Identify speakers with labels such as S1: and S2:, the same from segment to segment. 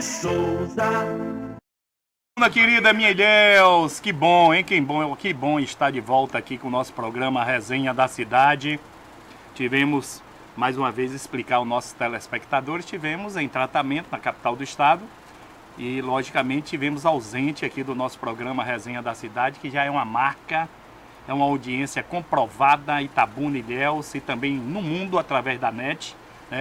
S1: de Souza.
S2: Minha querida, minha Ilhéus, que bom, hein? Que bom estar de volta aqui com o nosso programa Resenha da Cidade. Tivemos, mais uma vez, explicar aos nossos telespectadores, tivemos em tratamento na capital do estado e, logicamente, tivemos ausente aqui do nosso programa Resenha da Cidade, que já é uma marca, é uma audiência comprovada, Itabuna, Ilhéus e também no mundo através da net.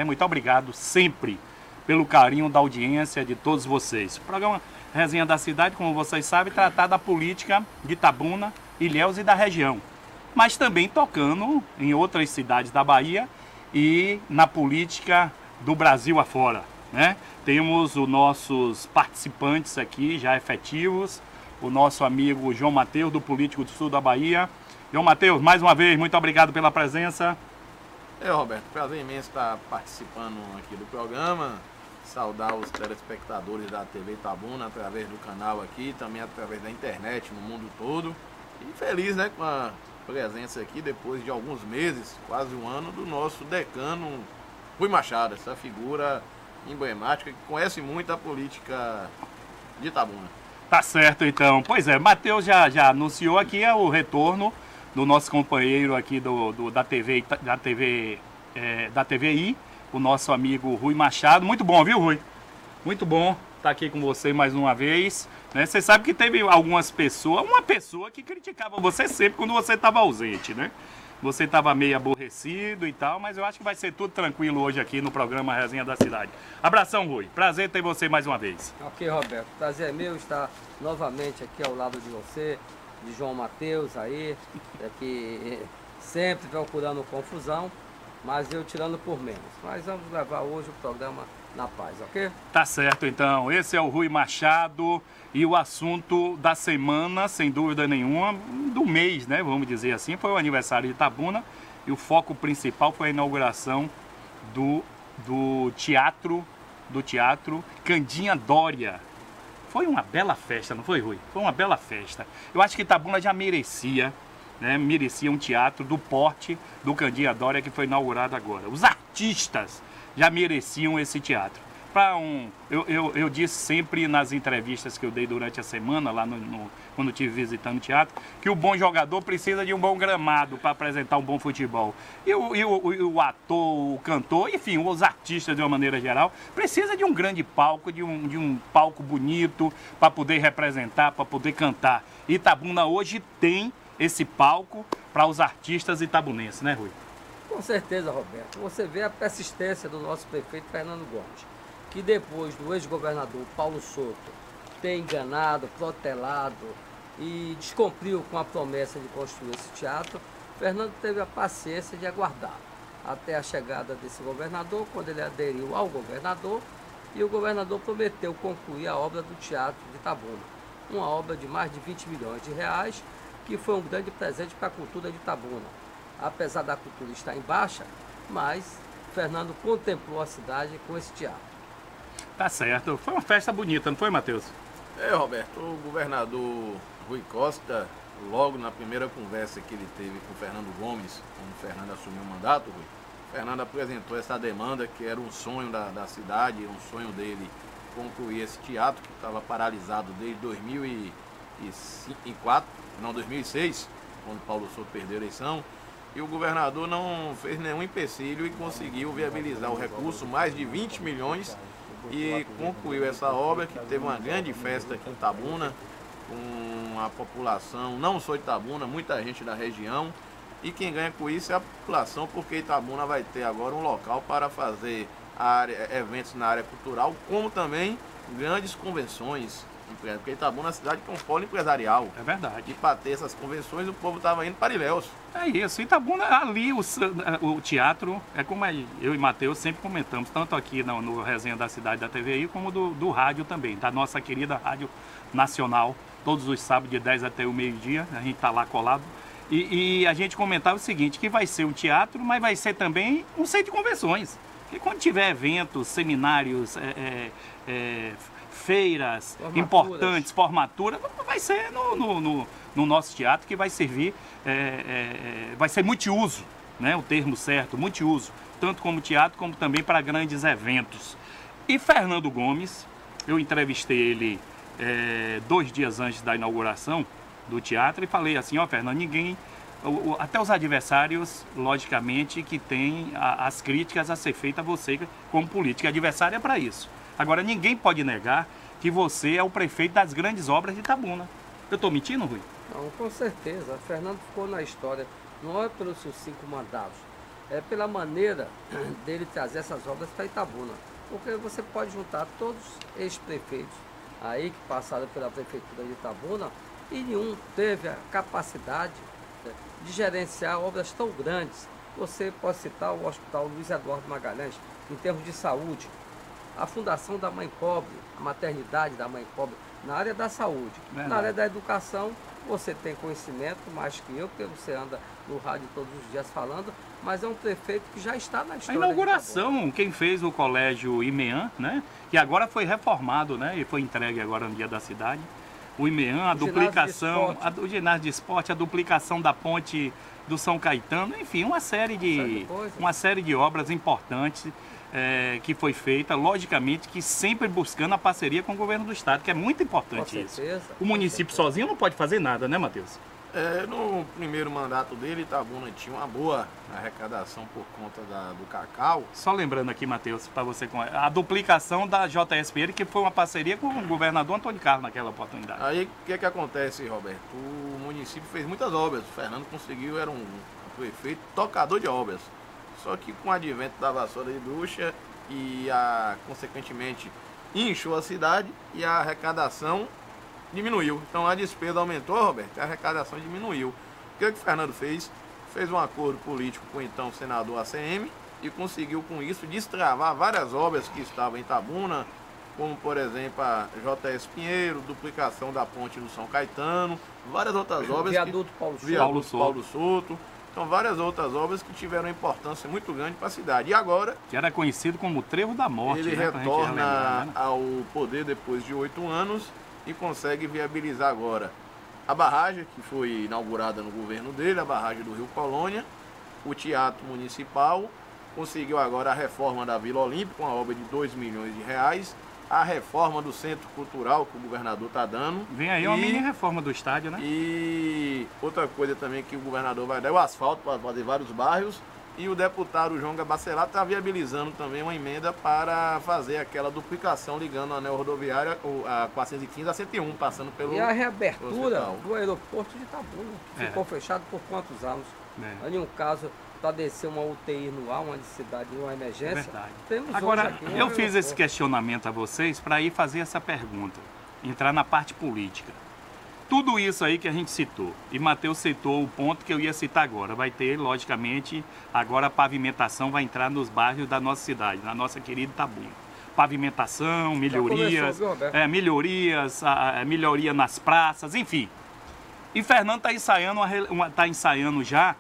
S2: Muito obrigado sempre pelo carinho da audiência de todos vocês. O programa Resenha da Cidade, como vocês sabem, tratar da política de Itabuna, Ilhéus e da região, mas também tocando em outras cidades da Bahia e na política do Brasil afora, né? Temos os nossos participantes aqui já efetivos, o nosso amigo João Mateus, do Político do Sul da Bahia. João Mateus, mais uma vez, muito obrigado pela presença.
S3: Roberto, prazer imenso estar participando aqui do programa, saudar os telespectadores da TV Itabuna através do canal aqui, também através da internet no mundo todo, e feliz, né, com a presença aqui depois de alguns meses, quase um ano, do nosso decano Rui Machado, essa figura emblemática que conhece muito a política de Itabuna.
S2: Tá certo, então. Pois é, Mateus já anunciou aqui o retorno do nosso companheiro aqui da TVI, o nosso amigo Rui Machado. Muito bom, viu, Rui? Muito bom estar aqui com você mais uma vez. Né? Você sabe que teve algumas pessoas, uma pessoa que criticava você sempre quando você estava ausente, né? Você estava meio aborrecido e tal, mas eu acho que vai ser tudo tranquilo hoje aqui no programa Resenha da Cidade. Abração, Rui. Prazer ter você mais uma vez.
S4: Ok, Roberto. Prazer é meu estar novamente aqui ao lado de você, de João Mateus aí, que sempre procurando confusão, mas eu tirando por menos. Mas vamos levar hoje o programa na paz, ok?
S2: Tá certo, então. Esse é o Rui Machado e o assunto da semana, sem dúvida nenhuma, do mês, né? Vamos dizer assim, foi o aniversário de Itabuna e o foco principal foi a inauguração do teatro Candinha Dória. Foi uma bela festa, não foi, Rui? Foi uma bela festa. Eu acho que Itabuna já merecia, né? Merecia um teatro do porte do Candinha Dória que foi inaugurado agora. Os artistas já mereciam esse teatro. Eu disse sempre nas entrevistas que eu dei durante a semana, lá quando estive visitando o teatro, que o bom jogador precisa de um bom gramado para apresentar um bom futebol. E o ator, o cantor, enfim, os artistas de uma maneira geral, precisa de um grande palco, de um palco bonito para poder representar, para poder cantar. Itabuna hoje tem esse palco para os artistas itabunenses, né, Rui?
S4: Com certeza, Roberto. Você vê a persistência do nosso prefeito Fernando Gomes, que depois do ex-governador Paulo Souto ter enganado, protelado e descumpriu com a promessa de construir esse teatro, Fernando teve a paciência de aguardar até a chegada desse governador, quando ele aderiu ao governador, e o governador prometeu concluir a obra do Teatro de Itabuna, uma obra de mais de 20 milhões de reais, que foi um grande presente para a cultura de Itabuna. Apesar da cultura estar em baixa, mas Fernando contemplou a cidade com esse teatro.
S2: Tá certo. Foi uma festa bonita, não foi, Mateus?
S3: Roberto, o governador Rui Costa, logo na primeira conversa que ele teve com o Fernando Gomes, quando o Fernando assumiu o mandato, Rui, Fernando apresentou essa demanda que era um sonho da cidade, um sonho dele concluir esse teatro que estava paralisado desde 2006, quando Paulo Souto perdeu a eleição. E o governador não fez nenhum empecilho e conseguiu viabilizar o recurso, mais de 20 milhões, e concluiu essa obra, que teve uma grande festa aqui em Itabuna, com a população, não só de Itabuna, muita gente da região, e quem ganha com isso é a população, porque Itabuna vai ter agora um local para fazer eventos na área cultural, como também grandes convenções, porque Itabuna é uma cidade que é um polo empresarial.
S2: É verdade.
S3: E para ter essas convenções, o povo estava indo para Ilhéus.
S2: É isso. Itabuna, ali o teatro, é como eu e Mateus sempre comentamos, tanto aqui no Resenha da Cidade da TVI, como do rádio também, da nossa querida Rádio Nacional, todos os sábados de 10 até o meio-dia, a gente está lá colado. E a gente comentava o seguinte, que vai ser um teatro, mas vai ser também um centro de convenções. E quando tiver eventos, seminários, feiras importantes, formatura, vai ser no nosso teatro, que vai servir, vai ser multiuso, né? O termo certo, multiuso, tanto como teatro, como também para grandes eventos. E Fernando Gomes, Eu entrevistei ele 2 dias antes da inauguração do teatro e falei assim, ó, Fernando, ninguém, até os adversários, logicamente, que tem as críticas a ser feitas a você como político. Adversário é para isso. Agora, ninguém pode negar que você é o prefeito das grandes obras de Itabuna. Eu estou mentindo, Rui?
S4: Não, com certeza. Fernando ficou na história, não é pelos seus 5 mandatos, é pela maneira dele trazer essas obras para Itabuna. Porque você pode juntar todos os ex-prefeitos aí que passaram pela prefeitura de Itabuna e nenhum teve a capacidade de gerenciar obras tão grandes. Você pode citar o Hospital Luiz Eduardo Magalhães, em termos de saúde, a Fundação da Mãe Pobre, a maternidade da Mãe Pobre, na área da saúde.
S2: Verdade.
S4: Na área da educação, você tem conhecimento mais que eu, porque você anda no rádio todos os dias falando, mas é um prefeito que já está na
S2: A
S4: história.
S2: inauguração, quem fez o colégio IMEAN, né? Que agora foi reformado, né? E foi entregue agora no dia da cidade. O IMEAN, a duplicação, o ginásio de esporte, a duplicação da ponte do São Caetano, enfim, uma série de obras importantes que foi feita, logicamente, que sempre buscando a parceria com o governo do estado, que é muito importante isso. O município sozinho não pode fazer nada, né, Matheus?
S3: No primeiro mandato dele, Itabuna tinha uma boa arrecadação por conta do cacau.
S2: Só lembrando aqui, Matheus, para você, a duplicação da JSPL, que foi uma parceria com o governador Antônio Carlos naquela oportunidade.
S3: Aí o que acontece, Roberto? O município fez muitas obras, o Fernando conseguiu, era um prefeito tocador de obras. Só que com o advento da vassoura de bruxa consequentemente, inchou a cidade e a arrecadação diminuiu. Então a despesa aumentou, Roberto, e a arrecadação diminuiu. O que o Fernando fez? Fez um acordo político com o então senador ACM e conseguiu com isso destravar várias obras que estavam em Itabuna, como por exemplo a JS Pinheiro, duplicação da ponte do São Caetano, várias outras obras.
S4: Viaduto
S3: Paulo Souto. Então várias outras obras que tiveram importância muito grande para a cidade. E agora...
S2: Que era conhecido como o Trevo da Morte.
S3: Ele
S2: né,
S3: retorna ao poder depois de 8 anos e consegue viabilizar agora a barragem que foi inaugurada no governo dele, a barragem do Rio Colônia, o Teatro Municipal, conseguiu agora a reforma da Vila Olímpica, com uma obra de 2 milhões de reais, a reforma do Centro Cultural que o governador está dando.
S2: Vem aí uma mini reforma do estádio, né?
S3: E outra coisa também que o governador vai dar é o asfalto para fazer vários bairros. E o deputado João Gabacelar está viabilizando também uma emenda para fazer aquela duplicação ligando a anel rodoviária, a 415 a 101, passando pelo...
S4: E a reabertura do aeroporto de Itabuna, que ficou fechado por quantos anos? Em nenhum caso, para descer uma UTI no ar, uma necessidade, uma emergência.
S2: Verdade.
S4: Temos
S2: agora,
S4: aqui
S2: eu fiz esse questionamento a vocês para ir fazer essa pergunta, entrar na parte política. Tudo isso aí que a gente citou, e Matheus citou o ponto que eu ia citar agora, vai ter, logicamente, agora a pavimentação vai entrar nos bairros da nossa cidade, na nossa querida Itabuna. Pavimentação, melhorias, melhoria nas praças, enfim. E Fernando está ensaiando já,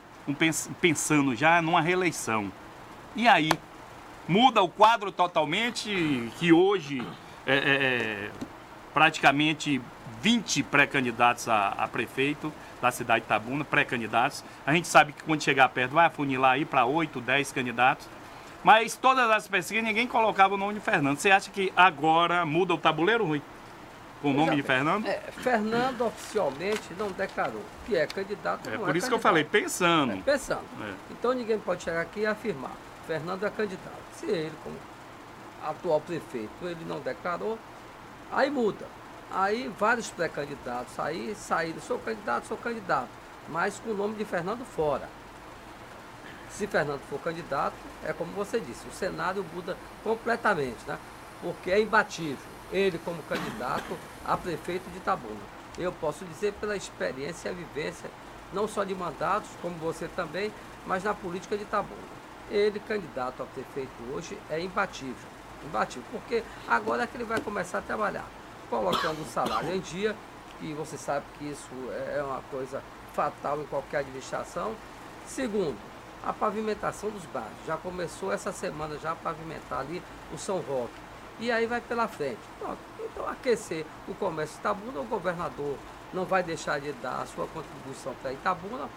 S2: pensando já numa reeleição. E aí, muda o quadro totalmente, que hoje praticamente 20 pré-candidatos a prefeito da cidade de Itabuna, pré-candidatos. A gente sabe que quando chegar perto vai afunilar aí para 8, 10 candidatos. Mas todas as pesquisas ninguém colocava o nome de Fernando. Você acha que agora muda o tabuleiro, Rui? Com o nome de Fernando?
S4: Fernando oficialmente não declarou que é candidato.
S2: Por isso que eu falei, pensando.
S4: Pensando. Então ninguém pode chegar aqui e afirmar. Fernando é candidato. Se ele, como atual prefeito, ele não declarou, aí muda. Aí vários pré-candidatos aí saíram, sou candidato, mas com o nome de Fernando fora. Se Fernando for candidato, é como você disse, o cenário muda completamente, né? Porque é imbatível. Ele como candidato a prefeito de Itabuna. Eu posso dizer pela experiência e a vivência, não só de mandatos, como você também, mas na política de Itabuna. Ele, candidato a prefeito hoje, é imbatível. Imbatível, porque agora é que ele vai começar a trabalhar, colocando o salário em dia, e você sabe que isso é uma coisa fatal em qualquer administração. Segundo, a pavimentação dos bairros. Já começou essa semana já a pavimentar ali o São Roque. E aí vai pela frente. Pronto. Então, aquecer o comércio de Itabuna, o governador não vai deixar de dar a sua contribuição para Itabuna.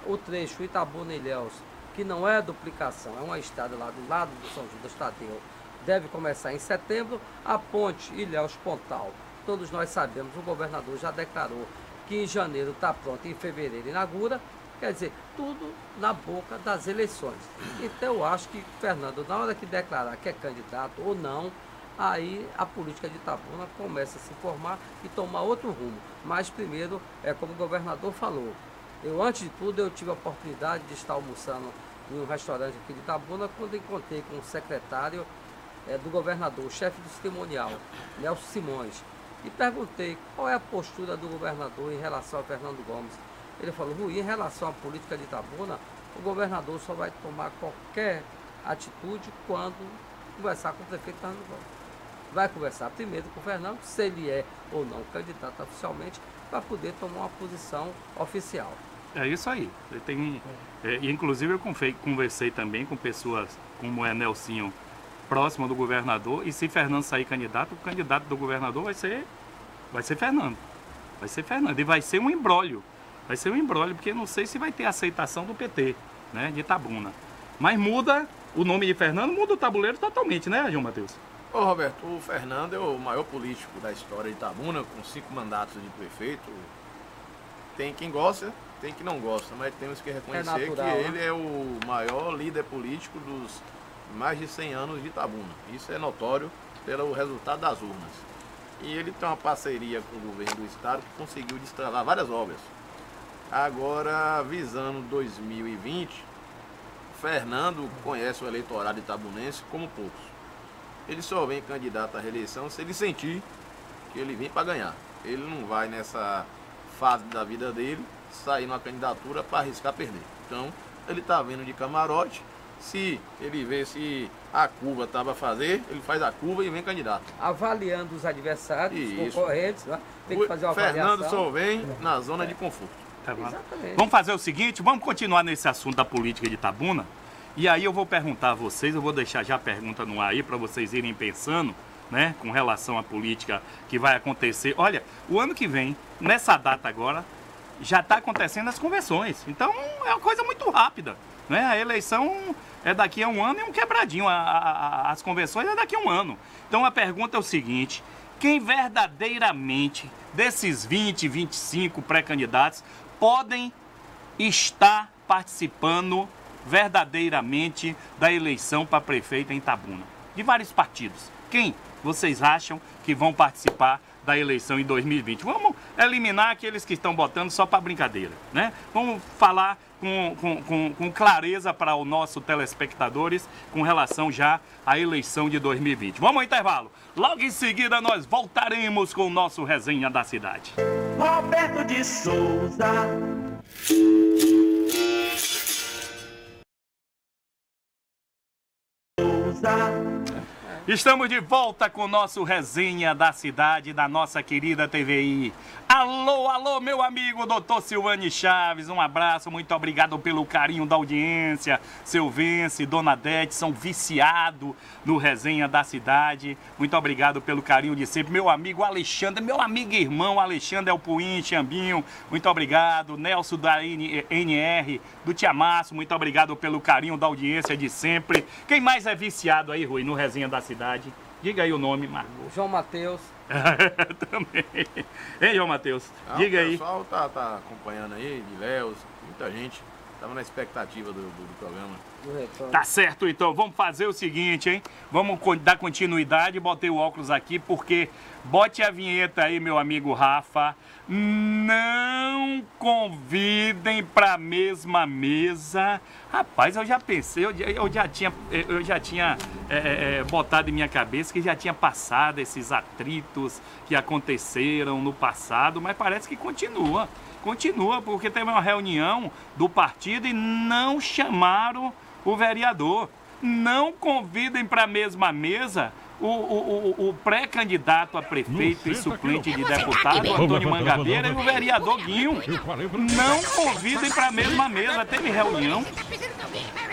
S4: O trecho Itabuna-Ilhéus, que não é duplicação, é uma estrada lá do lado do São Judas Tadeu, deve começar em setembro. A ponte Ilhéus-Pontal, todos nós sabemos, o governador já declarou que em janeiro está pronto, em fevereiro inaugura. Quer dizer, tudo na boca das eleições. Então eu acho que Fernando, na hora que declarar que é candidato ou não, aí a política de Itabuna começa a se formar e tomar outro rumo. Mas primeiro, como o governador falou, antes de tudo, eu tive a oportunidade de estar almoçando em um restaurante aqui de Itabuna, quando encontrei com o secretário do governador, o chefe do cerimonial, Nelson Simões, e perguntei qual é a postura do governador em relação a Fernando Gomes. Ele falou, Rui, em relação à política de Itabuna, o governador só vai tomar qualquer atitude quando conversar com o prefeito Fernando Gomes. Vai conversar primeiro com o Fernando, se ele é ou não candidato oficialmente, para poder tomar uma posição oficial.
S2: É isso aí. Inclusive eu conversei também com pessoas como é Nelsinho, próximo do governador, e se Fernando sair candidato, o candidato do governador vai ser Fernando. Vai ser Fernando. E vai ser um imbróglio. Vai ser um imbróglio, porque não sei se vai ter aceitação do PT, né, de Itabuna. Mas muda o nome de Fernando, muda o tabuleiro totalmente, né, João Matheus?
S3: Ô Roberto, o Fernando é o maior político da história de Itabuna, com 5 mandatos de prefeito. Tem quem gosta, tem quem não gosta, mas temos que reconhecer natural, que ele é o maior líder político dos mais de 100 anos de Itabuna. Isso é notório pelo resultado das urnas. E ele tem uma parceria com o governo do estado que conseguiu destravar várias obras. Agora, visando 2020, Fernando conhece o eleitorado itabunense como poucos. Ele só vem candidato à reeleição se ele sentir que ele vem para ganhar. Ele não vai, nessa fase da vida dele, sair numa candidatura para arriscar perder. Então, ele está vindo de camarote. Se ele vê se a curva está para fazer, ele faz a curva e vem candidato.
S4: Avaliando os adversários, os concorrentes, né? Tem que fazer uma
S3: Fernando
S4: avaliação.
S3: só vem na zona de conforto.
S2: Tá bom.
S4: Exatamente.
S2: Vamos fazer o seguinte, vamos continuar nesse assunto da política de Itabuna. E aí eu vou perguntar a vocês, eu vou deixar já a pergunta no ar aí para vocês irem pensando, né, com relação à política que vai acontecer. Olha, o ano que vem, nessa data agora, já está acontecendo as convenções. Então é uma coisa muito rápida, né? A eleição é daqui a um ano e um quebradinho. As convenções é daqui a um ano. Então a pergunta é o seguinte: quem verdadeiramente desses 20, 25 pré-candidatos podem estar participando verdadeiramente da eleição para prefeito em Itabuna? De vários partidos. Quem vocês acham que vão participar da eleição em 2020? Vamos eliminar aqueles que estão botando só para brincadeira, né? Vamos falar com clareza para os nossos telespectadores com relação já à eleição de 2020. Vamos ao intervalo. Logo em seguida nós voltaremos com o nosso Resenha da Cidade.
S1: Roberto de Souza.
S2: Estamos de volta com o nosso Resenha da Cidade, da nossa querida TVI. Alô, alô, meu amigo Dr. Silvani Chaves, um abraço, muito obrigado pelo carinho da audiência. Seu Vence, Dona Dete, são viciados no Resenha da Cidade. Muito obrigado pelo carinho de sempre. Meu amigo Alexandre, meu amigo e irmão Alexandre Elpuim, Chambinho, muito obrigado. Nelson da NR, do Tiamaço, muito obrigado pelo carinho da audiência de sempre. Quem mais é viciado aí, Rui, no Resenha da Cidade? Diga aí o nome, Marco.
S4: João Matheus.
S2: Também. Hein, João Matheus? Diga aí.
S3: O pessoal tá acompanhando aí, de Léus, muita gente. Estava na expectativa do programa.
S2: Tá certo, então. Vamos fazer o seguinte, hein? Vamos dar continuidade. Botei o óculos aqui porque... Bote a vinheta aí, meu amigo Rafa. Não convidem para a mesma mesa. Rapaz, eu já pensei, eu já tinha botado em minha cabeça que já tinha passado esses atritos que aconteceram no passado, mas parece que continua. Continua, porque teve uma reunião do partido e não chamaram o vereador. Não convidem para a mesma mesa o pré-candidato a prefeito e suplente de deputado, Antônio Mangabeira, e o vereador Guinho. Não convidem para a mesma mesa. Teve reunião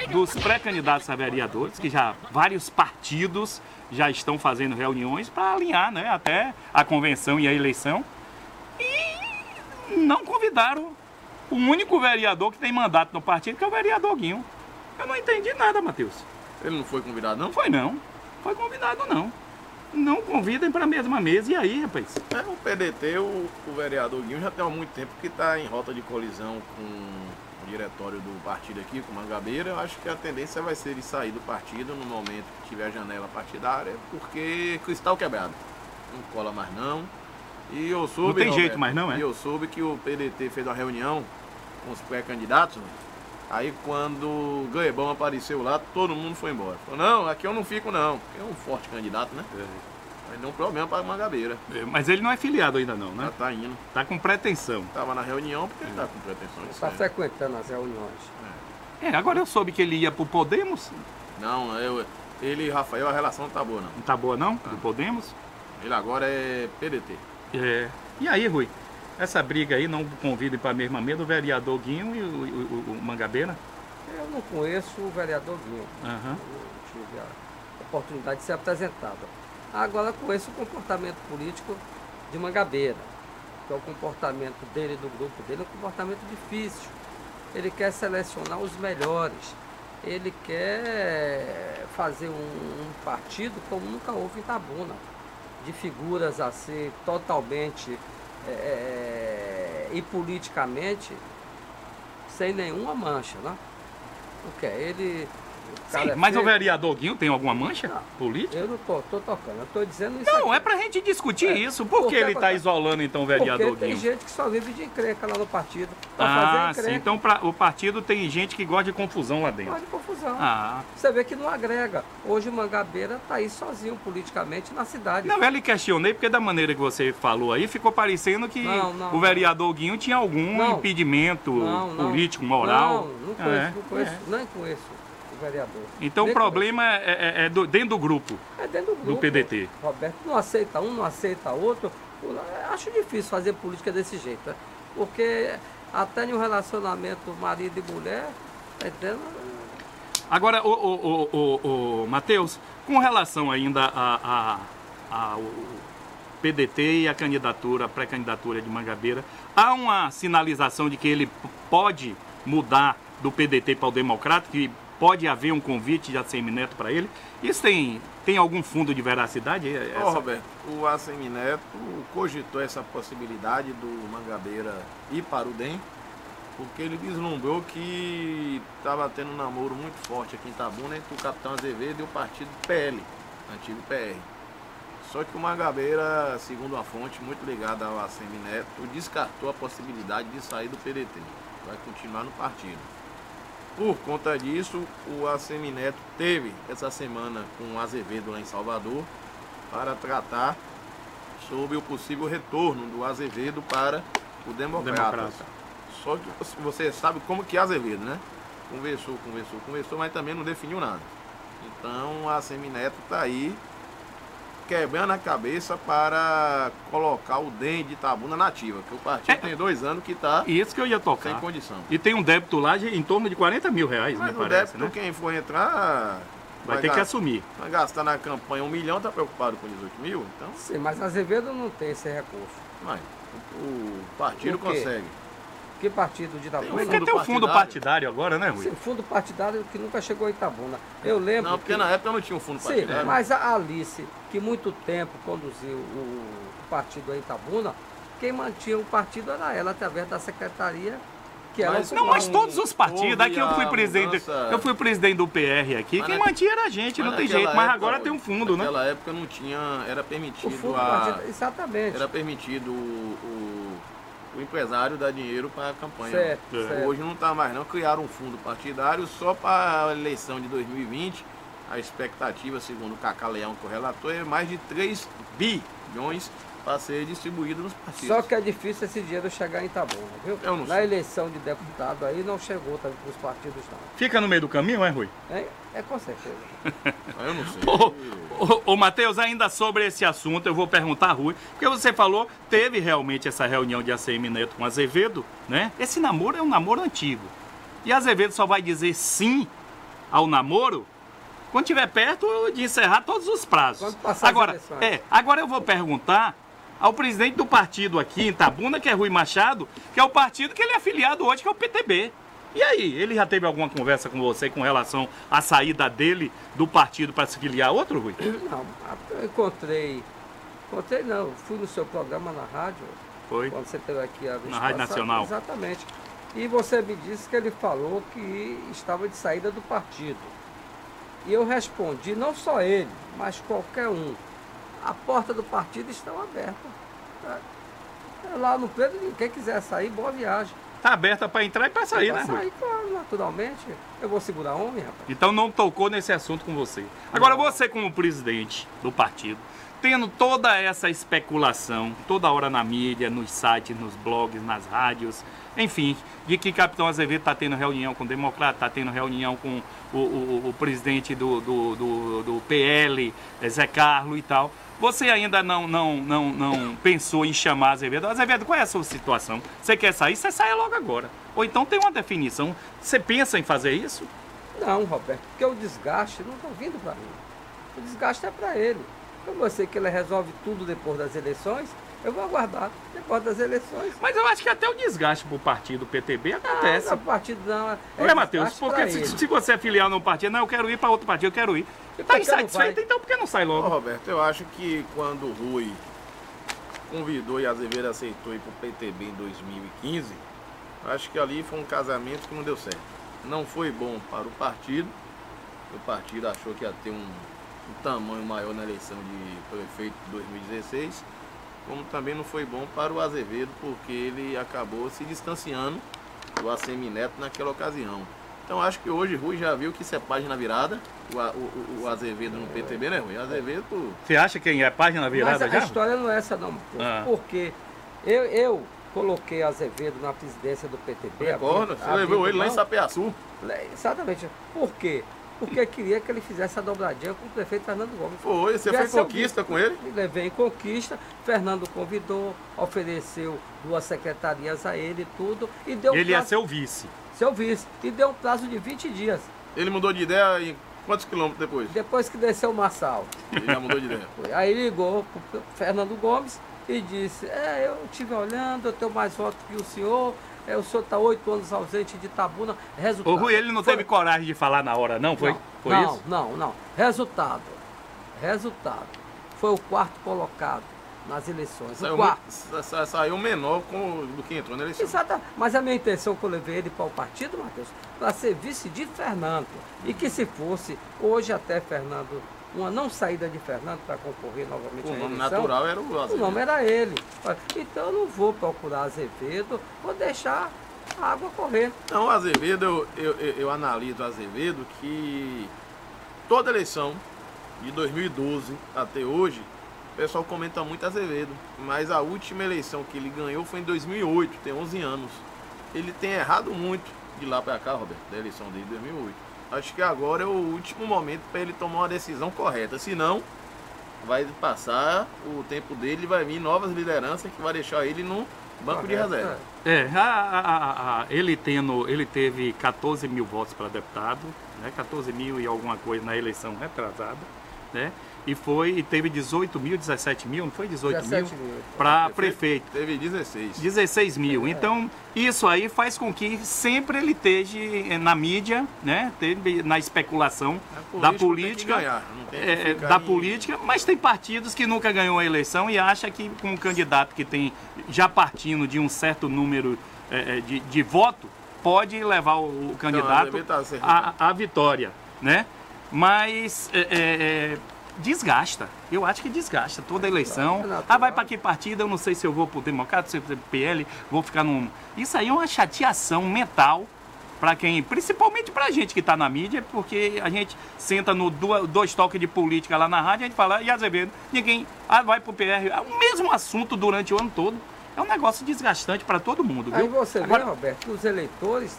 S2: dos pré-candidatos a vereadores, que já vários partidos já estão fazendo reuniões para alinhar, né, até a convenção e a eleição. E não convidaram o único vereador que tem mandato no partido, que é o vereador Guinho. Eu não entendi nada, Matheus.
S3: Ele não foi convidado, não?
S2: Foi não. Foi convidado, não. Não convidem para a mesma mesa. E aí, rapaz?
S3: O PDT, o vereador Guinho, já tem há muito tempo que está em rota de colisão com o diretório do partido aqui, com Mangabeira. Eu acho que a tendência vai ser ele sair do partido no momento que tiver a janela partidária, porque cristal quebrado. Não cola mais não. E eu soube,
S2: não tem
S3: Roberto,
S2: jeito mais não, é?
S3: E eu soube que o PDT fez uma reunião com os pré-candidatos, né? Aí quando o Goebão apareceu lá, todo mundo foi embora. Falou, não, aqui eu não fico não, porque é um forte candidato, né? Mas não problema para Mangabeira.
S2: Mas ele não é filiado ainda não, né?
S3: Já tá indo.
S2: Tá com pretensão.
S3: Tava na reunião porque ele tá com pretensão.
S4: Está frequentando as reuniões.
S2: Agora eu soube que ele ia pro Podemos.
S3: Não, ele e Rafael, a relação não tá boa não.
S2: Não tá boa não, do Podemos?
S3: Ele agora é PDT.
S2: E aí, Rui? Essa briga aí não convidem para a mesma mesa o vereador Guinho e o Mangabeira?
S4: Eu não conheço o vereador Guinho.
S2: Uhum.
S4: Eu tive a oportunidade de ser apresentado. Agora conheço o comportamento político de Mangabeira, que é o comportamento dele e do grupo dele, é um comportamento difícil. Ele quer selecionar os melhores. Ele quer fazer um partido como nunca houve em Itabuna, de figuras assim totalmente e politicamente sem nenhuma mancha, né? O que é? Ele...
S2: Sim, mas o vereador Guinho tem alguma mancha política?
S4: Eu não tô tocando, eu tô dizendo isso.
S2: Não,
S4: aqui.
S2: é pra gente discutir isso. Por que ele tá isolando então o vereador
S4: Porque
S2: Guinho?
S4: tem gente que só vive de encrenca lá no partido. Pra fazer encrenca.
S2: Sim, então o partido tem gente que gosta de confusão lá dentro.
S4: Gosta de confusão.
S2: Ah.
S4: Você vê que não agrega. Hoje o Mangabeira tá aí sozinho politicamente na cidade.
S2: Não, eu lhe questionei porque da maneira que você falou aí, ficou parecendo que o vereador Guinho tinha algum impedimento político, moral.
S4: Não conheço, nem conheço o vereador.
S2: Então
S4: nem
S2: o problema é dentro do grupo.
S4: É dentro do grupo.
S2: Do PDT.
S4: Roberto não aceita um, não aceita outro. Acho difícil fazer política desse jeito, né? Porque até em um relacionamento marido e mulher, tá entendendo?
S2: Agora, o Matheus, com relação ainda ao PDT e a candidatura, a pré-candidatura de Mangabeira, há uma sinalização de que ele pode mudar do PDT para o Democrático, que pode haver um convite de ACM-Neto para ele? Isso tem algum fundo de veracidade?
S3: Roberto, o ACM-Neto cogitou essa possibilidade do Mangabeira ir para o DEM, porque ele vislumbrou que estava tendo um namoro muito forte aqui em Itabuna entre o capitão Azevedo e o partido PL, antigo PR. Só que o Mangabeira, segundo uma fonte muito ligada ao ACM-Neto, descartou a possibilidade de sair do PDT. Vai continuar no partido. Por conta disso, o ACM-Neto teve essa semana com o Azevedo lá em Salvador para tratar sobre o possível retorno do Azevedo para o Democrata. Só que você sabe como que é Azevedo, né? Conversou, mas também não definiu nada. Então o ACM-Neto está aí quebrando a cabeça para colocar o DEM de Itabuna na ativa, que o partido tem 2 anos que está
S2: isso que eu ia tocar.
S3: sem condição.
S2: E tem um débito lá em torno de 40 mil reais,
S3: Mas
S2: me
S3: o
S2: parece,
S3: débito,
S2: né?
S3: quem for entrar
S2: Vai ter que assumir.
S3: Vai gastar na campanha 1 milhão, está preocupado com 18 mil, então...
S4: Sim, mas Azevedo não tem esse recurso.
S3: Mas o partido
S4: Por quê?
S3: consegue.
S4: Que partido de Itabuna?
S3: Tem
S2: Porque tem o fundo partidário agora, né, Rui?
S4: Sim, fundo partidário que nunca chegou a Itabuna. Eu lembro.
S3: Não, porque na época não tinha um fundo
S4: Sim,
S3: partidário.
S4: mas a Alice, que muito tempo conduziu o partido em Itabuna, quem mantinha o partido era ela, através da secretaria, que ela
S3: Mas
S2: Não, mas todos os partidos,
S3: houve
S2: aqui eu fui
S3: a
S2: presidente,
S3: mudança-
S2: eu fui presidente do PR aqui,
S3: Mas
S2: quem
S3: na-
S2: mantinha era a gente, não tem
S3: naquela
S2: jeito, mas
S3: época,
S2: agora tem um fundo, né?
S3: Naquela época não tinha, era
S4: o
S3: permitido
S4: fundo partidário. Exatamente.
S3: era permitido o empresário dar dinheiro para a campanha.
S4: Certo,
S2: É.
S4: certo.
S3: Hoje não está mais não, criaram um fundo partidário só para a eleição de 2020. A expectativa, segundo o Cacá Leão, que é o relator, é mais de 3 bilhões para ser distribuído nos partidos.
S4: Só que é difícil esse dinheiro chegar em Itabuna, viu?
S3: Eu não
S4: Na
S3: sei.
S4: eleição de deputado aí não chegou para os partidos não.
S2: Fica no meio do caminho, é, Rui?
S4: É com certeza.
S3: Eu não sei.
S2: Ô Matheus, ainda sobre esse assunto, eu vou perguntar a Rui, porque você falou, teve realmente essa reunião de ACM-Neto com Azevedo, né? Esse namoro é um namoro antigo. E Azevedo só vai dizer sim ao namoro quando estiver perto de encerrar todos os prazos.
S4: Quando passar as
S2: Agora,
S4: eleições.
S2: agora eu vou perguntar ao presidente do partido aqui em Itabuna, que é Rui Machado, que é o partido que ele é afiliado hoje, que é o PTB. E aí, ele já teve alguma conversa com você com relação à saída dele do partido para se filiar a outro, Rui?
S4: Não, eu encontrei não, fui no seu programa na rádio,
S2: Foi?
S4: quando você teve aqui a vez
S2: Na Rádio
S4: passada.
S2: Nacional.
S4: Exatamente. E você me disse que ele falou que estava de saída do partido. E eu respondi, não só ele, mas qualquer um. A porta do partido está aberta. Lá no Pedro, quem quiser sair, boa viagem.
S2: Tá aberta para entrar e para sair, né,
S4: Vai
S2: Rui?
S4: sair, claro, naturalmente. Eu vou segurar homem, rapaz.
S2: Então não tocou nesse assunto com você. Agora, você como presidente do partido, tendo toda essa especulação, toda hora na mídia, nos sites, nos blogs, nas rádios, enfim, de que Capitão Azevedo está tendo reunião com o Democrata, está tendo reunião com o presidente do PL, Zé Carlos e tal. Você ainda não pensou em chamar Azevedo? Azevedo, qual é a sua situação? Você quer sair? Você sai logo agora. Ou então tem uma definição. Você pensa em fazer isso?
S4: Não, Roberto, porque o desgaste não está vindo para mim. O desgaste é para ele. Como eu sei que ele resolve tudo depois das eleições, eu vou aguardar depois das eleições.
S2: Mas eu acho que até o desgaste pro partido PTB acontece.
S4: Não, o partido não.
S2: Não é, Matheus?
S4: desgaste
S2: Porque
S4: pra ele.
S2: se você é filial num partido, não, eu quero ir para outro partido, eu quero ir.
S4: E
S2: Tá
S4: por que não
S2: insatisfeito,
S4: vai?
S2: então por que não sai
S3: Ô,
S2: logo?
S3: Roberto, eu acho que quando o Rui convidou e Azevedo aceitou ir pro PTB em 2015, eu acho que ali foi um casamento que não deu certo. Não foi bom para o partido achou que ia ter um tamanho maior na eleição de prefeito de 2016, como também não foi bom para o Azevedo, porque ele acabou se distanciando do Assemineto naquela ocasião. Então acho que hoje Rui já viu que isso é página virada, o Azevedo no PTB, né, Rui? Azevedo...
S2: Você acha que é página virada
S4: Mas a
S2: já?
S4: história não é essa não, Matheus,
S2: Ah.
S4: porque eu coloquei Azevedo na presidência do PTB.
S3: Recorda, você levou ele lá em Sapeaçu.
S4: Exatamente. Por quê? Porque queria que ele fizesse a dobradinha com o prefeito Fernando Gomes.
S3: Foi, você
S4: Já
S3: fez
S4: seu
S3: conquista com ele?
S4: Levei em conquista, Fernando convidou, ofereceu 2 secretarias a ele e tudo, e deu
S2: Ele ia
S4: prazo,
S2: ser o vice.
S4: seu vice, e deu um prazo de 20 dias,
S3: Ele mudou de ideia em quantos quilômetros depois?
S4: depois que desceu o Marçal.
S3: Ele já mudou de ideia.
S4: Aí ligou para o Fernando Gomes e disse, eu estive olhando, eu tenho mais votos que o senhor está 8 anos ausente de Itabuna, resultado.
S2: O Rui, ele não teve coragem de falar na hora, não? Foi, foi
S4: não,
S2: isso?
S4: Não. Resultado. Foi o 4º colocado nas eleições.
S3: Saiu menor do que entrou na eleição.
S4: Exato. Mas a minha intenção que eu levei ele para o partido, Matheus, para ser vice de Fernando. E que se fosse, hoje até Fernando, uma não saída de Fernando para concorrer novamente
S3: O
S4: à
S3: nome
S4: eleição,
S3: natural era o Azevedo.
S4: o nome era ele. Então eu não vou procurar Azevedo, vou deixar a água correr.
S3: Não, o Azevedo, eu analiso o Azevedo que toda eleição, de 2012 até hoje, o pessoal comenta muito Azevedo. Mas a última eleição que ele ganhou foi em 2008, tem 11 anos. Ele tem errado muito de lá para cá, Roberto, da eleição dele de 2008. Acho que agora é o último momento para ele tomar uma decisão correta. Senão, vai passar o tempo dele e vai vir novas lideranças que vai deixar ele no banco de reserva.
S2: Ele teve 14 mil votos para deputado, né? 14 mil e alguma coisa na eleição retrasada, né? E teve 18 mil, 17 mil, não foi 18 mil? Para prefeito.
S3: Teve 16.
S2: 16 mil. Então, isso aí faz com que sempre ele esteja na mídia, né? Na especulação da política. Política, mas tem partidos que nunca ganhou a eleição e acha que com um candidato que tem já partindo de um certo número de voto, pode levar o candidato à vitória, né? Mas desgasta. Eu acho que desgasta toda a eleição. Vai para que partido? Eu não sei se eu vou para o Democrata, se eu vou para o PL, vou ficar num... Isso aí é uma chateação mental para quem, principalmente para a gente que está na mídia, porque a gente senta no 2 toques de política lá na rádio, a gente fala, e Azevedo, ninguém vai para o PR. É o mesmo assunto durante o ano todo. É um negócio desgastante para todo mundo, viu?
S4: Aí você
S2: Agora,
S4: vê, Roberto, que os eleitores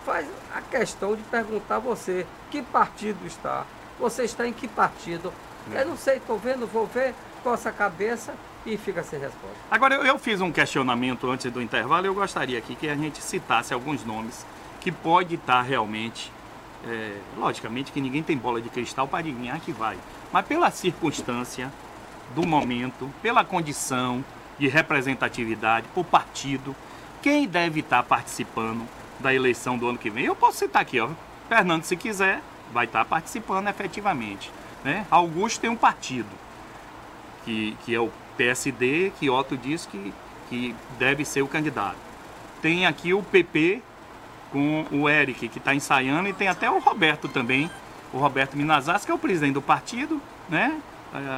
S4: fazem a questão de perguntar a você que partido está. Você está em que partido? Eu não sei, estou vendo, vou ver, coça a cabeça e fica sem resposta.
S2: Agora, eu fiz um questionamento antes do intervalo e eu gostaria aqui que a gente citasse alguns nomes que pode estar realmente, logicamente que ninguém tem bola de cristal para adivinhar que vai, mas pela circunstância do momento, pela condição de representatividade, por partido, quem deve estar participando da eleição do ano que vem. Eu posso citar aqui, ó, Fernando, se quiser, vai estar participando efetivamente, né? Augusto tem um partido, que é o PSD, que Otto diz que deve ser o candidato. Tem aqui o PP com o Eric, que está ensaiando, e tem até o Roberto também, o Roberto Minazas, que é o presidente do partido, né?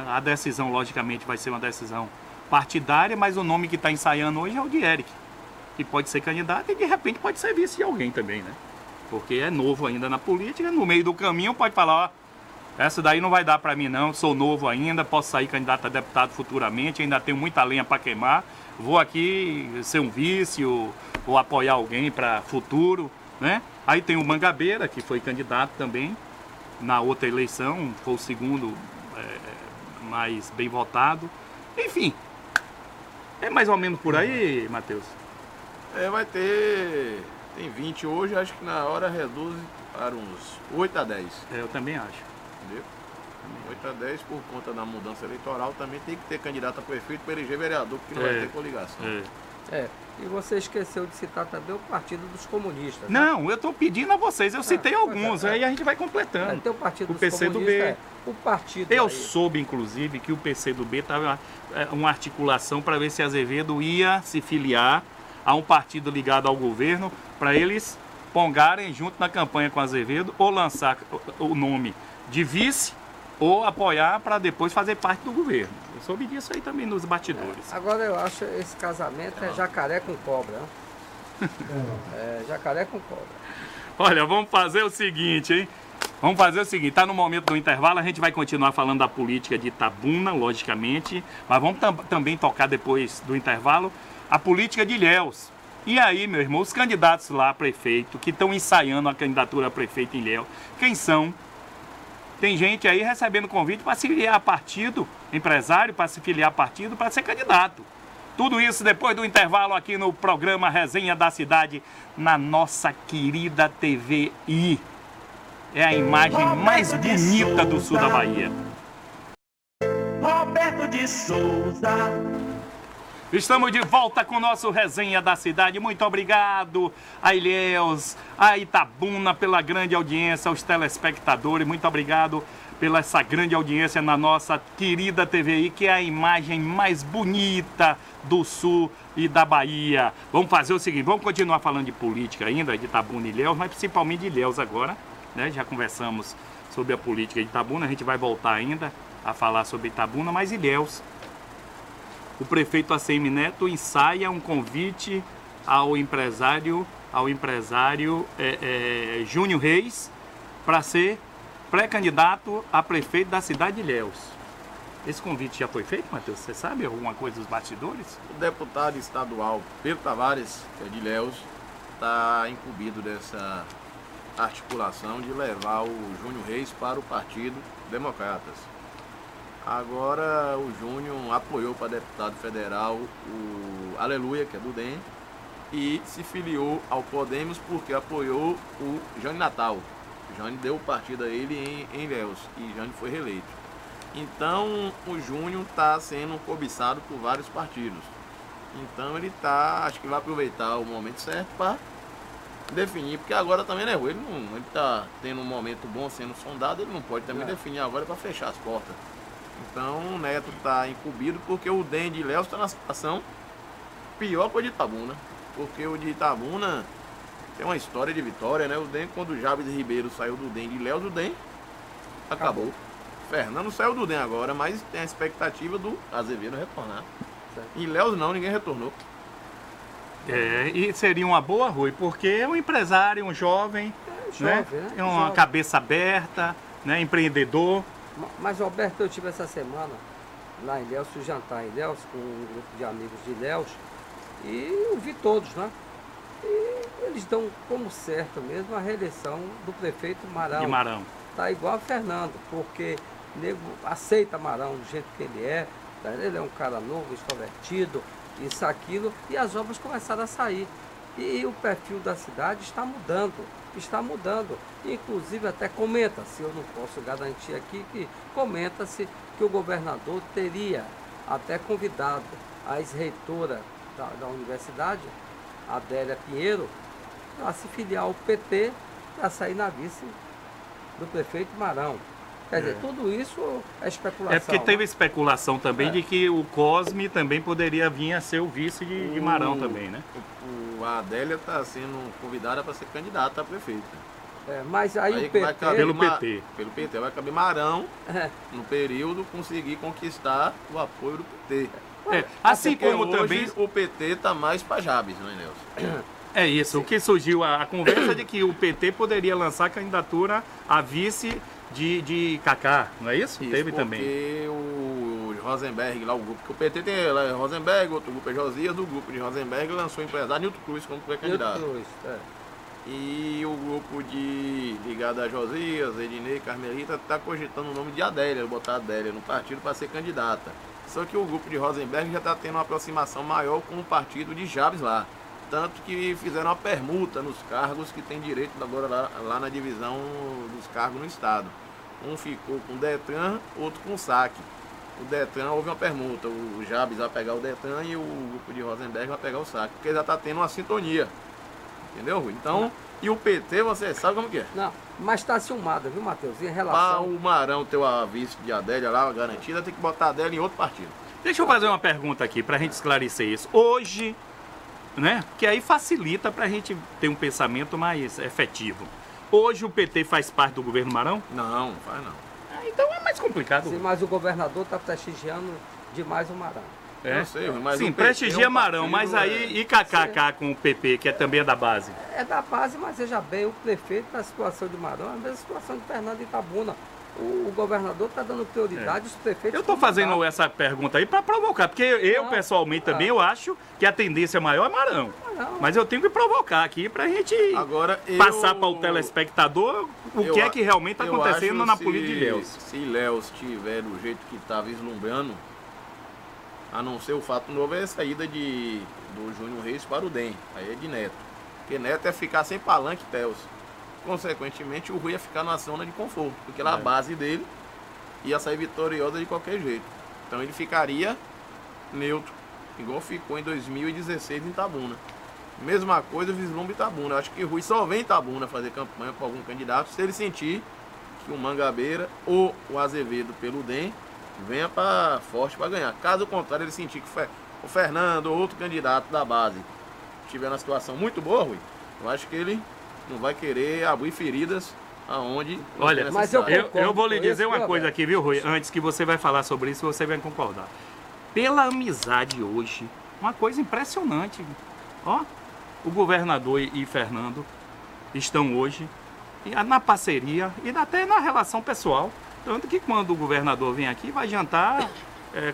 S2: A decisão, logicamente, vai ser uma decisão partidária, mas o nome que está ensaiando hoje é o de Eric, que pode ser candidato e de repente pode ser vice de alguém também, né? Porque é novo ainda na política, no meio do caminho pode falar, ó, essa daí não vai dar para mim não, sou novo ainda, posso sair candidato a deputado futuramente, ainda tenho muita lenha para queimar, vou aqui ser um vice ou apoiar alguém para futuro, né? Aí tem o Mangabeira, que foi candidato também na outra eleição, foi o segundo mais bem votado. Enfim, é mais ou menos por aí, Matheus?
S3: Vai ter... Tem 20 hoje, acho que na hora reduz para uns 8 a 10.
S2: Eu também acho.
S3: Entendeu? 8 a 10 por conta da mudança eleitoral, também tem que ter candidato a prefeito para eleger vereador, porque não vai ter coligação.
S4: E você esqueceu de citar também o Partido dos Comunistas.
S2: Não, eu estou pedindo a vocês, eu citei alguns, aí a gente vai completando.
S4: Tem o Partido dos
S2: PCdoB.
S4: Comunistas, o partido
S2: Eu
S4: aí.
S2: soube, inclusive, que o PCdoB estava uma articulação para ver se Azevedo ia se filiar a um partido ligado ao governo, para eles pongarem junto na campanha com Azevedo, ou lançar o nome de vice, ou apoiar para depois fazer parte do governo. Eu soube disso aí também nos bastidores.
S4: Agora eu acho que esse casamento é jacaré com cobra. Né? Jacaré com cobra.
S2: Olha, vamos fazer o seguinte, hein? Vamos fazer o seguinte, tá no momento do intervalo, a gente vai continuar falando da política de Itabuna, logicamente, mas vamos também tocar depois do intervalo a política de Ilhéus. E aí, meu irmão, os candidatos lá a prefeito, que estão ensaiando a candidatura a prefeito em Ilhéus, quem são? Tem gente aí recebendo convite para se filiar a partido, empresário para se filiar a partido, para ser candidato. Tudo isso depois do intervalo aqui no programa Resenha da Cidade, na nossa querida TVI. É a imagem mais bonita do sul da Bahia.
S1: Roberto de Souza.
S2: Estamos de volta com o nosso Resenha da Cidade. Muito obrigado a Ilhéus, a Itabuna pela grande audiência, aos telespectadores. Muito obrigado pela essa grande audiência na nossa querida TVI, que é a imagem mais bonita do sul e da Bahia. Vamos fazer o seguinte, vamos continuar falando de política ainda, de Itabuna e Ilhéus, mas principalmente de Ilhéus agora, né? Já conversamos sobre a política de Itabuna, a gente vai voltar ainda a falar sobre Itabuna, mas Ilhéus. O prefeito ACM Neto ensaia um convite ao empresário Júnior Reis para ser pré-candidato a prefeito da cidade de Ilhéus. Esse convite já foi feito, Matheus? Você sabe alguma coisa dos bastidores?
S3: O deputado estadual Pedro Tavares, que é de Ilhéus, está incumbido dessa articulação de levar o Júnior Reis para o Partido Democratas. Agora o Júnior apoiou para deputado federal o Aleluia, que é do DEM, e se filiou ao Podemos porque apoiou o Jânio Natal. O Jânio deu o partido a ele em Ilhéus e Jânio foi reeleito. Então o Júnior está sendo cobiçado por vários partidos. Então ele acho que vai aproveitar o momento certo para definir, porque agora também não é ruim, ele está tendo um momento bom sendo sondado, ele não pode também definir agora para fechar as portas. Então o Neto está incumbido porque o DEM de Ilhéus está na situação pior que o de Itabuna. Porque o de Itabuna tem uma história de vitória, né? O DEM, quando o Jabes Ribeiro saiu do DEM de Ilhéus, o DEM acabou. Fernando saiu do DEM agora, mas tem a expectativa do Azevedo retornar. Em Ilhéus não, ninguém retornou.
S2: E seria uma boa, Rui, porque é um empresário, um jovem, né? É uma
S4: jovem.
S2: cabeça aberta, né? Empreendedor.
S4: Mas, Roberto, eu tive essa semana lá em Ilhéus, fui jantar em Ilhéus com um grupo de amigos de Ilhéus e eu vi todos, né? E eles dão como certo mesmo a reeleição do prefeito Marão.
S2: De Marão.
S4: Tá igual a Fernando, porque o nego aceita Marão do jeito que ele é, tá? Ele é um cara novo, extrovertido, isso, aquilo, e as obras começaram a sair. E o perfil da cidade está mudando. Inclusive até comenta-se, eu não posso garantir aqui, que comenta-se que o governador teria até convidado a ex-reitora da universidade, Adélia Pinheiro, a se filiar ao PT para sair na vice do prefeito Marão. Quer dizer, tudo isso é especulação.
S2: É porque teve especulação também de que o Cosme também poderia vir a ser o vice de Marão também, né?
S3: A Adélia está sendo convidada para ser candidata a prefeita.
S4: Mas aí o PT...
S2: Pelo PT.
S3: Pelo PT. Vai caber Marão,
S4: É.
S3: no período, conseguir conquistar o apoio do PT.
S2: Assim
S3: Porque
S2: como
S3: hoje
S2: também...
S3: o PT está mais para Jabes, não é, Nelson?
S2: É isso, o que surgiu a conversa de que o PT poderia lançar candidatura a vice de Kaká, não é isso? Teve também.
S3: Porque o Rosenberg, lá o grupo, que o PT tem lá é Rosenberg, outro grupo é Josias, do grupo de Rosenberg lançou o empresário Nilton Cruz como pré-candidato.
S4: Cruz,
S3: E o grupo ligado a Josias, Ednei, Carmelita, está cogitando o nome de Adélia, botar Adélia no partido para ser candidata. Só que o grupo de Rosenberg já está tendo uma aproximação maior com o partido de Jabes lá. Tanto que fizeram uma permuta nos cargos que tem direito agora lá na divisão dos cargos no Estado. Um ficou com o Detran, outro com o SAC. O Detran houve uma permuta, o Jabes vai pegar o Detran e o grupo de Rosenberg vai pegar o SAC, porque já está tendo uma sintonia. Entendeu, Rui? Então, e o PT, você sabe como que é?
S4: Não, mas está ciumada, viu, Matheus? Em
S3: Para
S4: relação...
S3: o Marão ter a vice de Adélia lá, garantida, tem que botar a Adélia em outro partido.
S2: Deixa eu fazer uma pergunta aqui para a gente esclarecer isso. Hoje, né, que aí facilita para a gente ter um pensamento mais efetivo. Hoje o PT faz parte do governo Marão?
S3: Não, não faz não.
S2: Então é mais complicado.
S4: Sim, mas o governador está prestigiando demais o Marão.
S3: Eu sei, mas
S2: sim,
S3: o PT
S2: prestigia
S3: é um
S2: Marão,
S3: partido,
S2: mas aí e KKK com o PP, que é também da base?
S4: É da base, mas veja bem, o prefeito na situação de Marão é a mesma situação de Fernando Itabuna. O governador está dando prioridade aos prefeitos.
S2: Eu estou fazendo essa pergunta aí para provocar, porque eu pessoalmente também eu acho que a tendência maior é Marão. Mas eu tenho que provocar aqui para a gente passar para o telespectador o que é que realmente está acontecendo na política de Ilhéus.
S3: Se Ilhéus estiver do jeito que está vislumbrando, a não ser o fato novo é a saída do Júnior Reis para o DEM, aí é de Neto. Porque Neto é ficar sem palanque Teus. Consequentemente, o Rui ia ficar numa zona de conforto, porque lá a base dele ia sair vitoriosa de qualquer jeito. Então ele ficaria neutro, igual ficou em 2016 em Itabuna. Mesma coisa, vislumbre Itabuna. Eu acho que o Rui só vem em Itabuna fazer campanha com algum candidato se ele sentir que o Mangabeira ou o Azevedo pelo DEM venha forte para ganhar. Caso contrário, ele sentir que o Fernando ou outro candidato da base estiver na situação muito boa, Rui, eu acho que ele não vai querer abrir feridas aonde...
S2: Olha,
S4: mas
S2: eu vou lhe dizer uma coisa aqui, viu, Rui? Antes que você vai falar sobre isso, você vai concordar. Pela amizade hoje, uma coisa impressionante. Ó, o governador e Fernando estão hoje na parceria e até na relação pessoal. Tanto que quando o governador vem aqui, vai jantar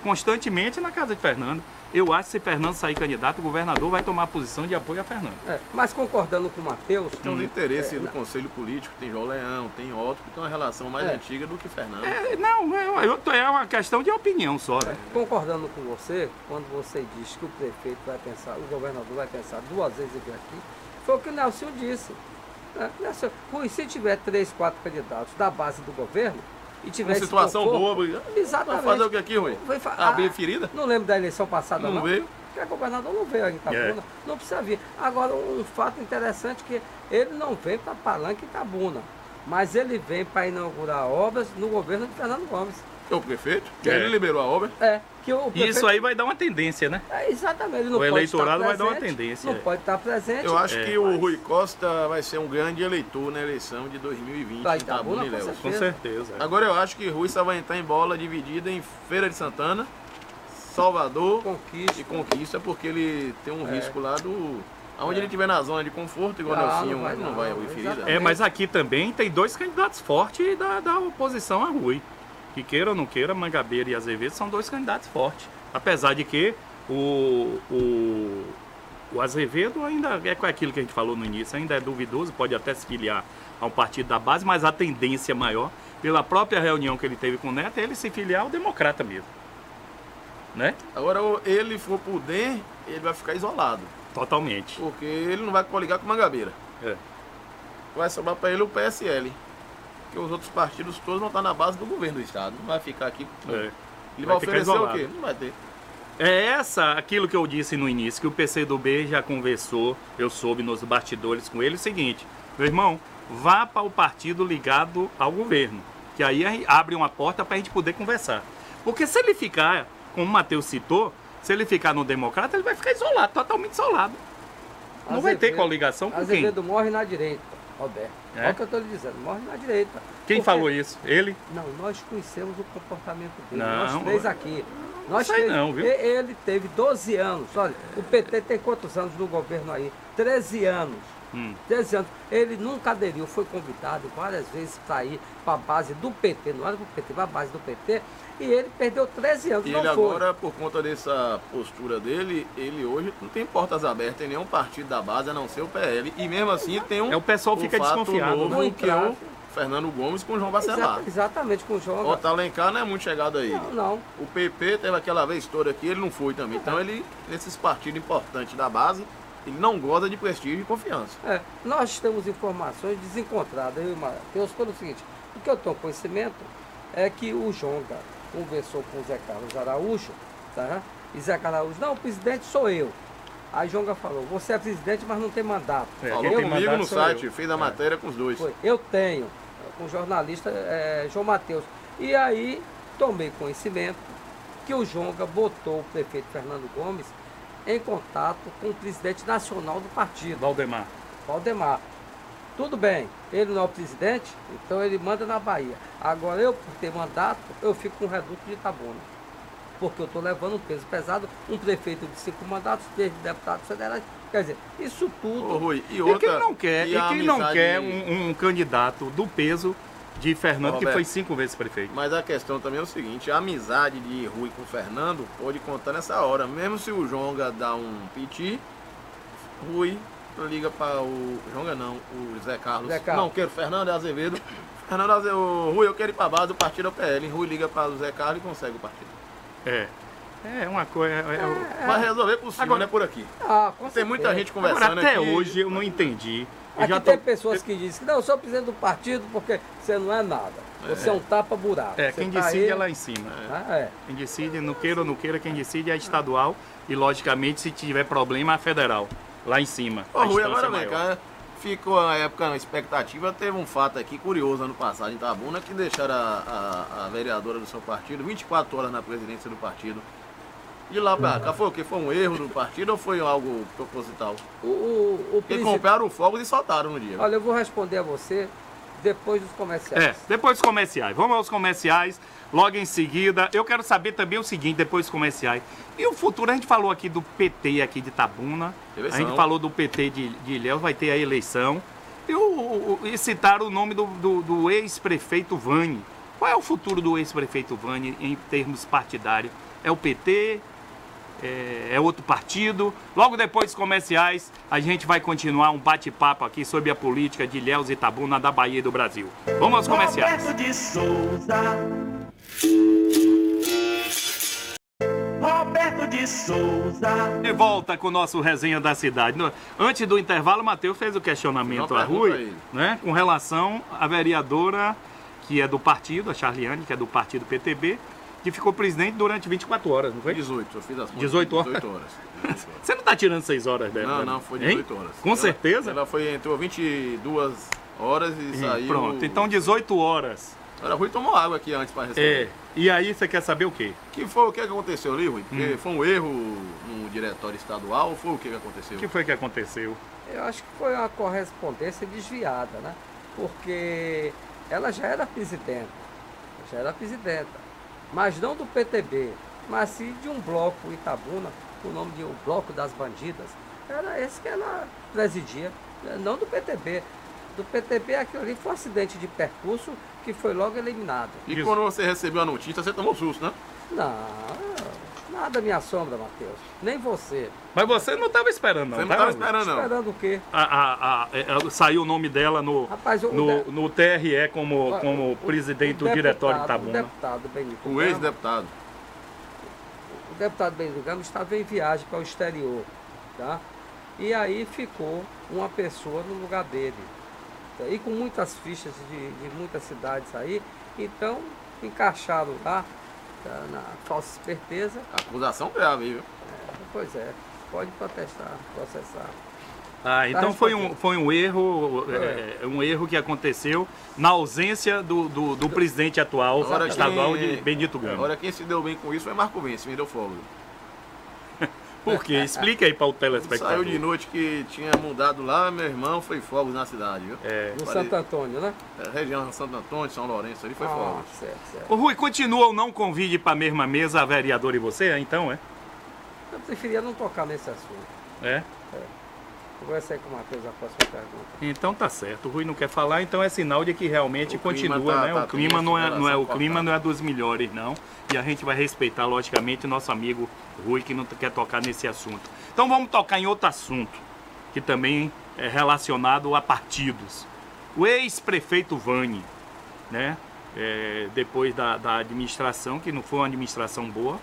S2: constantemente na casa de Fernando. Eu acho que se Fernando sair candidato, o governador vai tomar posição de apoio a Fernando.
S4: Mas concordando com o Matheus...
S3: Tem os interesses do Conselho Político, tem João Leão, tem Otto, que tem uma relação mais antiga do que Fernando.
S2: É uma questão de opinião só, né?
S4: Concordando com você, quando você diz que o prefeito vai pensar, o governador vai pensar duas vezes vir aqui, foi o que o Nelson disse. Nelson, Rui, se tiver 3, 4 candidatos da base do governo, e tiver
S3: uma situação boa,
S4: exatamente.
S3: Vai fazer o que aqui, Rui? Abrir ferida?
S4: Não lembro da eleição passada, não.
S3: Não veio?
S4: Porque o governador não veio aqui em Itabuna, não precisa vir. Agora, um fato interessante é que ele não vem para Palanque e Itabuna, mas ele vem para inaugurar obras no governo de Fernando Gomes.
S3: O prefeito? Que ele liberou a obra?
S4: Que o prefeito...
S2: Isso aí vai dar uma tendência, né?
S4: Exatamente. Ele não
S2: O
S4: pode
S2: eleitorado
S4: estar
S2: vai dar uma
S4: presente,
S2: tendência.
S4: Não pode estar presente.
S3: Eu acho que o Rui Costa vai ser um grande eleitor na eleição de 2020
S4: Pra
S3: em Itabuna e Ilhéus.
S2: Com certeza.
S3: Agora eu acho que Rui só vai entrar em bola dividida em Feira de Santana, Salvador e Conquista, porque ele tem um risco lá onde ele estiver na zona de conforto, igual o Nelsinho, não vai abrir ferida.
S2: Mas aqui também tem 2 candidatos fortes da oposição a Rui. Que queira ou não queira, Mangabeira e Azevedo são 2 candidatos fortes. Apesar de que o Azevedo ainda é com aquilo que a gente falou no início, ainda é duvidoso, pode até se filiar a um partido da base, mas a tendência maior, pela própria reunião que ele teve com o Neto, é ele se filiar ao democrata mesmo. Né?
S3: Agora, ele for pro DEM, ele vai ficar isolado.
S2: Totalmente.
S3: Porque ele não vai coligar com Mangabeira. Vai sobrar para ele o PSL. Porque os outros partidos todos vão estar na base do governo do estado. Não vai ficar aqui. Ele vai oferecer o quê? Não vai ter.
S2: Aquilo que eu disse no início, que o PCdoB já conversou, eu soube nos bastidores com ele, o seguinte, meu irmão, vá para o partido ligado ao governo, que aí abre uma porta para a gente poder conversar. Porque se ele ficar, como o Matheus citou, se ele ficar no Democrata, ele vai ficar isolado, totalmente isolado. Não vai ter coligação com quem?
S4: Azevedo morre na direita, Roberto. Olha o que eu estou lhe dizendo, morre na direita.
S2: Quem falou isso? Ele?
S4: Não, nós conhecemos o comportamento dele,
S2: Não,
S4: nós três aqui. Nós
S2: sei não, viu?
S4: Ele teve 12 anos. Olha, o PT tem quantos anos no governo aí? 13 anos. 13 anos. Ele nunca aderiu, foi convidado várias vezes para ir para a base do PT, não era para o PT, para a base do PT, e ele perdeu 13 anos.
S3: E
S4: não
S3: ele
S4: foi.
S3: agora, por conta dessa postura dele, ele hoje não tem portas abertas em nenhum partido da base, a não ser o PL. E mesmo assim tem um
S2: O pessoal fica
S3: fato
S2: desconfiado,
S3: novo,
S2: né?
S3: que é o Fernando Gomes com o João Bacelar.
S4: Exatamente, com o João.
S3: O Otto Alencar não é muito chegado a ele.
S4: Não.
S3: O PP teve aquela vez toda aqui, ele não foi também. Então ele, nesses partidos importantes da base, ele não goza de prestígio e confiança.
S4: Nós temos informações desencontradas, eu e o Matheus, pelo seguinte, o que eu tenho conhecimento é que o Jonga conversou com o Zé Carlos Araújo, tá? E Zé Carlos Araújo, não, o presidente sou eu. Aí Jonga falou, você é presidente, mas não tem mandato.
S3: Falou
S2: quem tem
S3: comigo
S2: mandato
S3: no
S2: sou
S3: site,
S2: eu.
S3: fez a matéria com os dois.
S4: Foi, eu tenho, com o jornalista João Matheus. E aí tomei conhecimento que o Jonga botou o prefeito Fernando Gomes em contato com o presidente nacional do partido, Valdemar. Tudo bem, ele não é o presidente, então ele manda na Bahia. Agora eu, por ter mandato, eu fico com o reduto de Itabuna. Porque eu estou levando um peso pesado, um prefeito de 5 mandatos, 3 deputados federais. Quer dizer, isso tudo.
S3: Ô, Rui,
S2: E quem não quer, um candidato do peso de Fernando, que
S3: Roberto,
S2: foi 5 vezes prefeito.
S3: Mas a questão também é o seguinte, a amizade de Rui com o Fernando pode contar nessa hora. Mesmo se o Jonga dá um piti, Rui liga para o Jonga não, o Zé Carlos. Não, quero Fernando Azevedo. Fernando Azevedo, Rui, eu quero ir para a base do partido PL. Rui liga para o Zé Carlos e consegue o partido.
S2: É uma coisa...
S3: Vai resolver por cima,
S2: Agora,
S3: não é por aqui.
S4: Com
S3: Tem muita
S4: certeza.
S3: gente conversando
S2: Agora, até
S3: aqui.
S2: hoje eu não entendi. Eu
S4: Aqui tem pessoas que dizem que não, eu sou presidente do partido porque você não é nada. Você é um tapa-buraco.
S2: Quem
S4: Você tá
S2: decide
S4: aí,
S2: é lá em cima.
S4: É.
S2: Quem decide, não queira ou não queira, quem decide é a estadual e, logicamente, se tiver problema, a federal. Lá em cima.
S3: Ô,
S2: a
S3: Rui,
S2: instância
S3: agora vem
S2: maior.
S3: cá. Ficou a época na expectativa, teve um fato aqui curioso ano passado em Itabuna, que deixaram a vereadora do seu partido 24 horas na presidência do partido. De lá pra cá, foi o quê? Foi um erro do partido ou foi algo proposital? Porque compraram fogos e soltaram no dia.
S4: Olha, eu vou responder a você depois dos comerciais.
S2: Depois dos comerciais. Vamos aos comerciais. Logo em seguida, eu quero saber também o seguinte, depois dos comerciais. E o futuro, a gente falou aqui do PT aqui de Itabuna.
S3: Eleição.
S2: A gente falou do PT de Ilhéus, vai ter a eleição. E citaram o nome do ex-prefeito Vani. Qual é o futuro do ex-prefeito Vani em termos partidários? É o PT? É outro partido? Logo depois dos comerciais, a gente vai continuar um bate-papo aqui sobre a política de Ilhéus e Itabuna da Bahia e do Brasil. Vamos aos comerciais.
S1: Roberto de Souza. Roberto de Souza.
S2: De volta com o nosso Resenha da Cidade. Antes do intervalo, o Matheus fez o questionamento a Rui, né, com relação à vereadora que é do partido, a Charliane, que é do partido PTB, que ficou presidente durante 24 horas, não foi?
S3: 18, eu fiz as contas.
S2: 18 horas?
S3: 18 horas.
S2: Você não está tirando 6 horas dela?
S3: Não, foi 18 horas.
S2: Com certeza?
S3: Ela entrou 22 horas e saiu...
S2: Pronto, então 18 horas.
S3: Agora, Rui tomou água aqui antes para receber.
S2: E aí você quer saber o quê?
S3: O que aconteceu ali, Rui? Porque foi um erro no diretório estadual ou foi o que aconteceu?
S2: O que foi que aconteceu?
S4: Eu acho que foi uma correspondência desviada, né? Porque ela já era presidenta, mas não do PTB, mas sim de um bloco Itabuna, o nome de o Bloco das Bandidas. Era esse que ela presidia, não do PTB. Do PTB aquilo ali foi um acidente de percurso que foi logo eliminado.
S3: E quando você recebeu a notícia, você tomou susto, né?
S4: Não, nada me assombra, Matheus. Nem você.
S2: Mas você não estava esperando, não.
S3: Você não estava esperando, não.
S4: Esperando o quê?
S2: Saiu o nome dela no TRE como presidente do diretório de Itabuna.
S4: O deputado Benito
S3: O ex-deputado.
S4: O deputado Benito Gama estava em viagem para o exterior, tá? E aí ficou uma pessoa no lugar dele. E com muitas fichas de muitas cidades aí, então encaixaram lá tá? Na falsa esperteza.
S3: Acusação grave, viu?
S4: Pois é, pode protestar, processar.
S2: Ah, então
S4: Tá
S2: foi um erro, um erro que aconteceu na ausência do presidente atual
S3: Agora
S2: estadual de Benedito Gomes.
S3: Agora quem se deu bem com isso foi Marco Vence, me deu folga.
S2: Por quê? Explica aí para o telespectador.
S3: Saiu de noite que tinha mudado lá, meu irmão, foi fogos na cidade, viu?
S4: No Santo Antônio, né?
S3: Região de Santo Antônio, São Lourenço, ali foi fogos.
S4: Certo.
S2: Ô Rui, continua ou não convide para a mesma mesa a vereadora e você, então, é?
S4: Eu preferia não tocar nesse assunto.
S2: É?
S4: Conversei com o Matheus a próxima pergunta.
S2: Então tá certo. O Rui não quer falar, então é sinal de que realmente
S3: O clima
S2: continua,
S3: tá-
S2: né?
S3: tá
S2: O clima
S3: triste,
S2: não é,
S3: relação
S2: o clima
S3: cortada.
S2: não é dos melhores, não. E a gente vai respeitar, logicamente, o nosso amigo Rui, que não quer tocar nesse assunto. Então vamos tocar em outro assunto, que também é relacionado a partidos. O ex-prefeito Vani, né? Depois da administração, que não foi uma administração boa,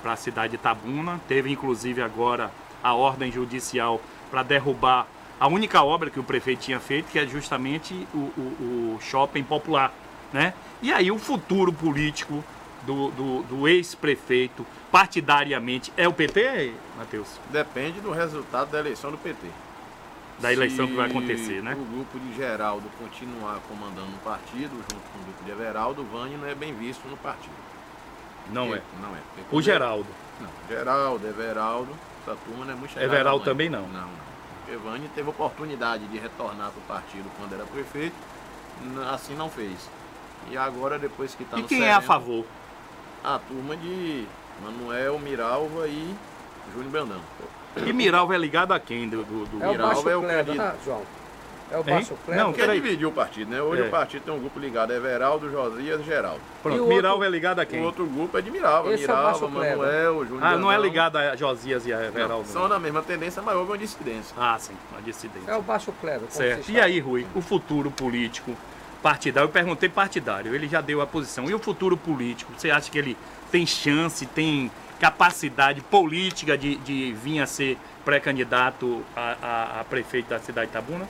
S2: para a cidade de Itabuna, teve inclusive agora a ordem judicial para derrubar a única obra que o prefeito tinha feito, que é justamente o shopping popular, né? E aí o futuro político do ex-prefeito, partidariamente, é o PT, Matheus?
S3: Depende do resultado da eleição do PT.
S2: Da eleição que vai
S3: Se
S2: acontecer, né?
S3: o grupo de Geraldo continuar comandando o partido, junto com o grupo de Everaldo, o Vani não é bem visto no partido.
S2: Não é.
S3: Não é.
S2: O Geraldo.
S3: Não, Geraldo, Everaldo, essa turma não é muito chegada.
S2: Everaldo
S3: ao Vani.
S2: também não.
S3: Não. Porque Vani teve oportunidade de retornar para o partido quando era prefeito, assim não fez. E agora, depois que está
S2: E
S3: no
S2: quem é a favor?
S3: A turma de Manuel, Miralva e Júnior Brandão.
S2: E Miralva é ligado a quem? Do
S4: É o
S3: Miralva
S4: Baixo
S3: é o
S4: Cledo,
S3: candidato.
S4: né, João? É o
S2: Hein?
S4: Baixo Cledo?
S2: Não,
S3: Quer
S2: peraí.
S3: dividir o partido, né? Hoje
S2: É.
S3: o partido tem um grupo ligado a Everaldo, Josias e Geraldo.
S2: Pronto,
S4: E o outro-
S2: Miralva é ligado a
S3: O
S2: quem?
S3: outro grupo é de Miralva.
S4: Esse é o
S3: Miralva,
S4: Baixo Cledo.
S3: Manuel, Júnior
S2: Ah, não é
S3: Brandão.
S2: ligado a Josias e a Everaldo.
S3: São
S2: não.
S3: na mesma tendência, mas houve uma dissidência.
S2: Ah, sim, uma dissidência.
S4: É o Baixo Cledo. como
S2: Certo.
S4: se
S2: E
S4: chama.
S2: aí, Rui, o futuro político partidário? Eu perguntei partidário, ele já deu a posição. E o futuro político? Você acha que ele tem chance, tem capacidade política de vir a ser pré-candidato a prefeito da cidade de Itabuna?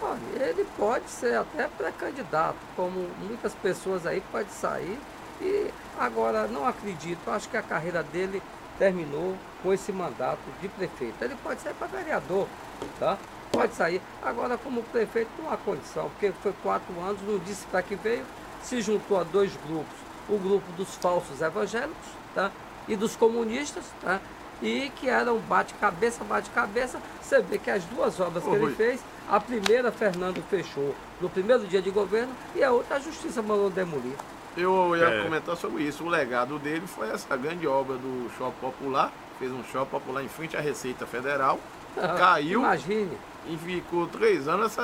S4: Olha, ele pode ser até pré-candidato, como muitas pessoas aí pode sair. E agora, não acredito, acho que a carreira dele terminou com esse mandato de prefeito. Ele pode sair para vereador, tá? Pode sair. Agora, como prefeito, não há condição, porque foi 4 anos, não disse para que veio, se juntou a 2 grupos. O grupo dos falsos evangélicos, tá? E dos comunistas, tá? E que era um bate-cabeça. Você vê que as 2 obras que ele
S3: Rui.
S4: fez, a primeira Fernando fechou no primeiro dia de governo e a outra a Justiça mandou demolir.
S3: Eu ia
S2: É.
S3: comentar sobre isso. O legado dele foi essa grande obra do Shopping Popular. Fez um Shopping Popular em frente à Receita Federal. Caiu
S4: Imagine.
S3: e ficou 3 anos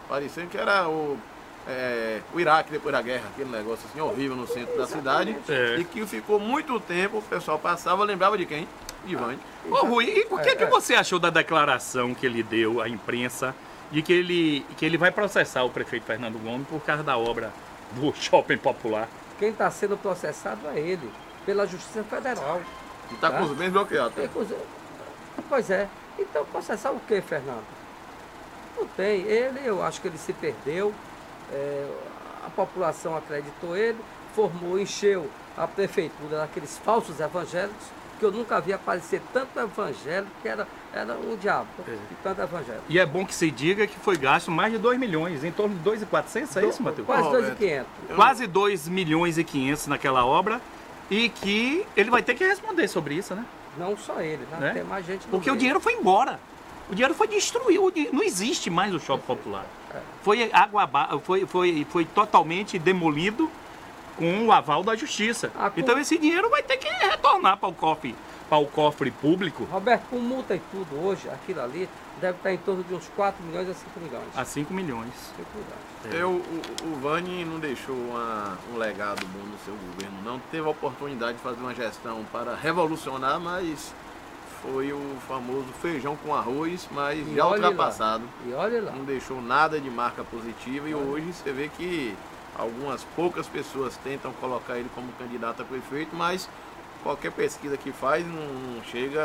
S3: parecendo que era o Iraque depois da guerra, aquele negócio assim horrível no centro da cidade.
S2: É.
S3: E que ficou muito tempo, o pessoal passava, lembrava de quem? De Vani.
S2: Ô Rui, e o que,
S4: É,
S2: que
S4: é.
S2: você achou da declaração que ele deu à imprensa de que ele vai processar o prefeito Fernando Gomes por causa da obra do Shopping Popular?
S4: Quem está sendo processado é ele, pela Justiça Federal.
S3: E tá com os bens bloqueados.
S4: Inclusive, pois é. Então, processar o que, Fernando? Não tem. Ele, eu acho que ele se perdeu. A população acreditou ele, encheu a prefeitura daqueles falsos evangélicos, que eu nunca vi aparecer tanto evangélico, que era um diabo, de tanto evangélico.
S2: E é bom que se diga que foi gasto mais de 2 milhões, em torno de 2.400, é isso, Matheus?
S4: Quase
S3: Roberto.
S4: 2.500.
S2: Quase 2 milhões e 500 naquela obra, e que ele vai ter que responder sobre isso, né?
S4: Não só ele, né?
S2: Né?
S4: Tem mais gente no
S2: Porque o
S4: meio.
S2: dinheiro foi embora. O dinheiro foi destruído, não existe mais o Shopping Popular. Foi foi totalmente demolido com o aval da justiça. Então esse dinheiro vai ter que retornar para o cofre público.
S4: Roberto, com multa e tudo hoje, aquilo ali deve estar em torno de uns 4 milhões a 5 milhões.
S2: A 5 milhões.
S4: 5 milhões.
S3: O Vani não deixou um legado bom no seu governo, não. Teve a oportunidade de fazer uma gestão para revolucionar, mas foi o famoso feijão com arroz, mas
S4: E
S3: já
S4: olhe lá.
S3: ultrapassado.
S4: E olha lá.
S3: Não deixou nada de marca positiva e hoje você vê que algumas poucas pessoas tentam colocar ele como candidato a prefeito, mas qualquer pesquisa que faz não chega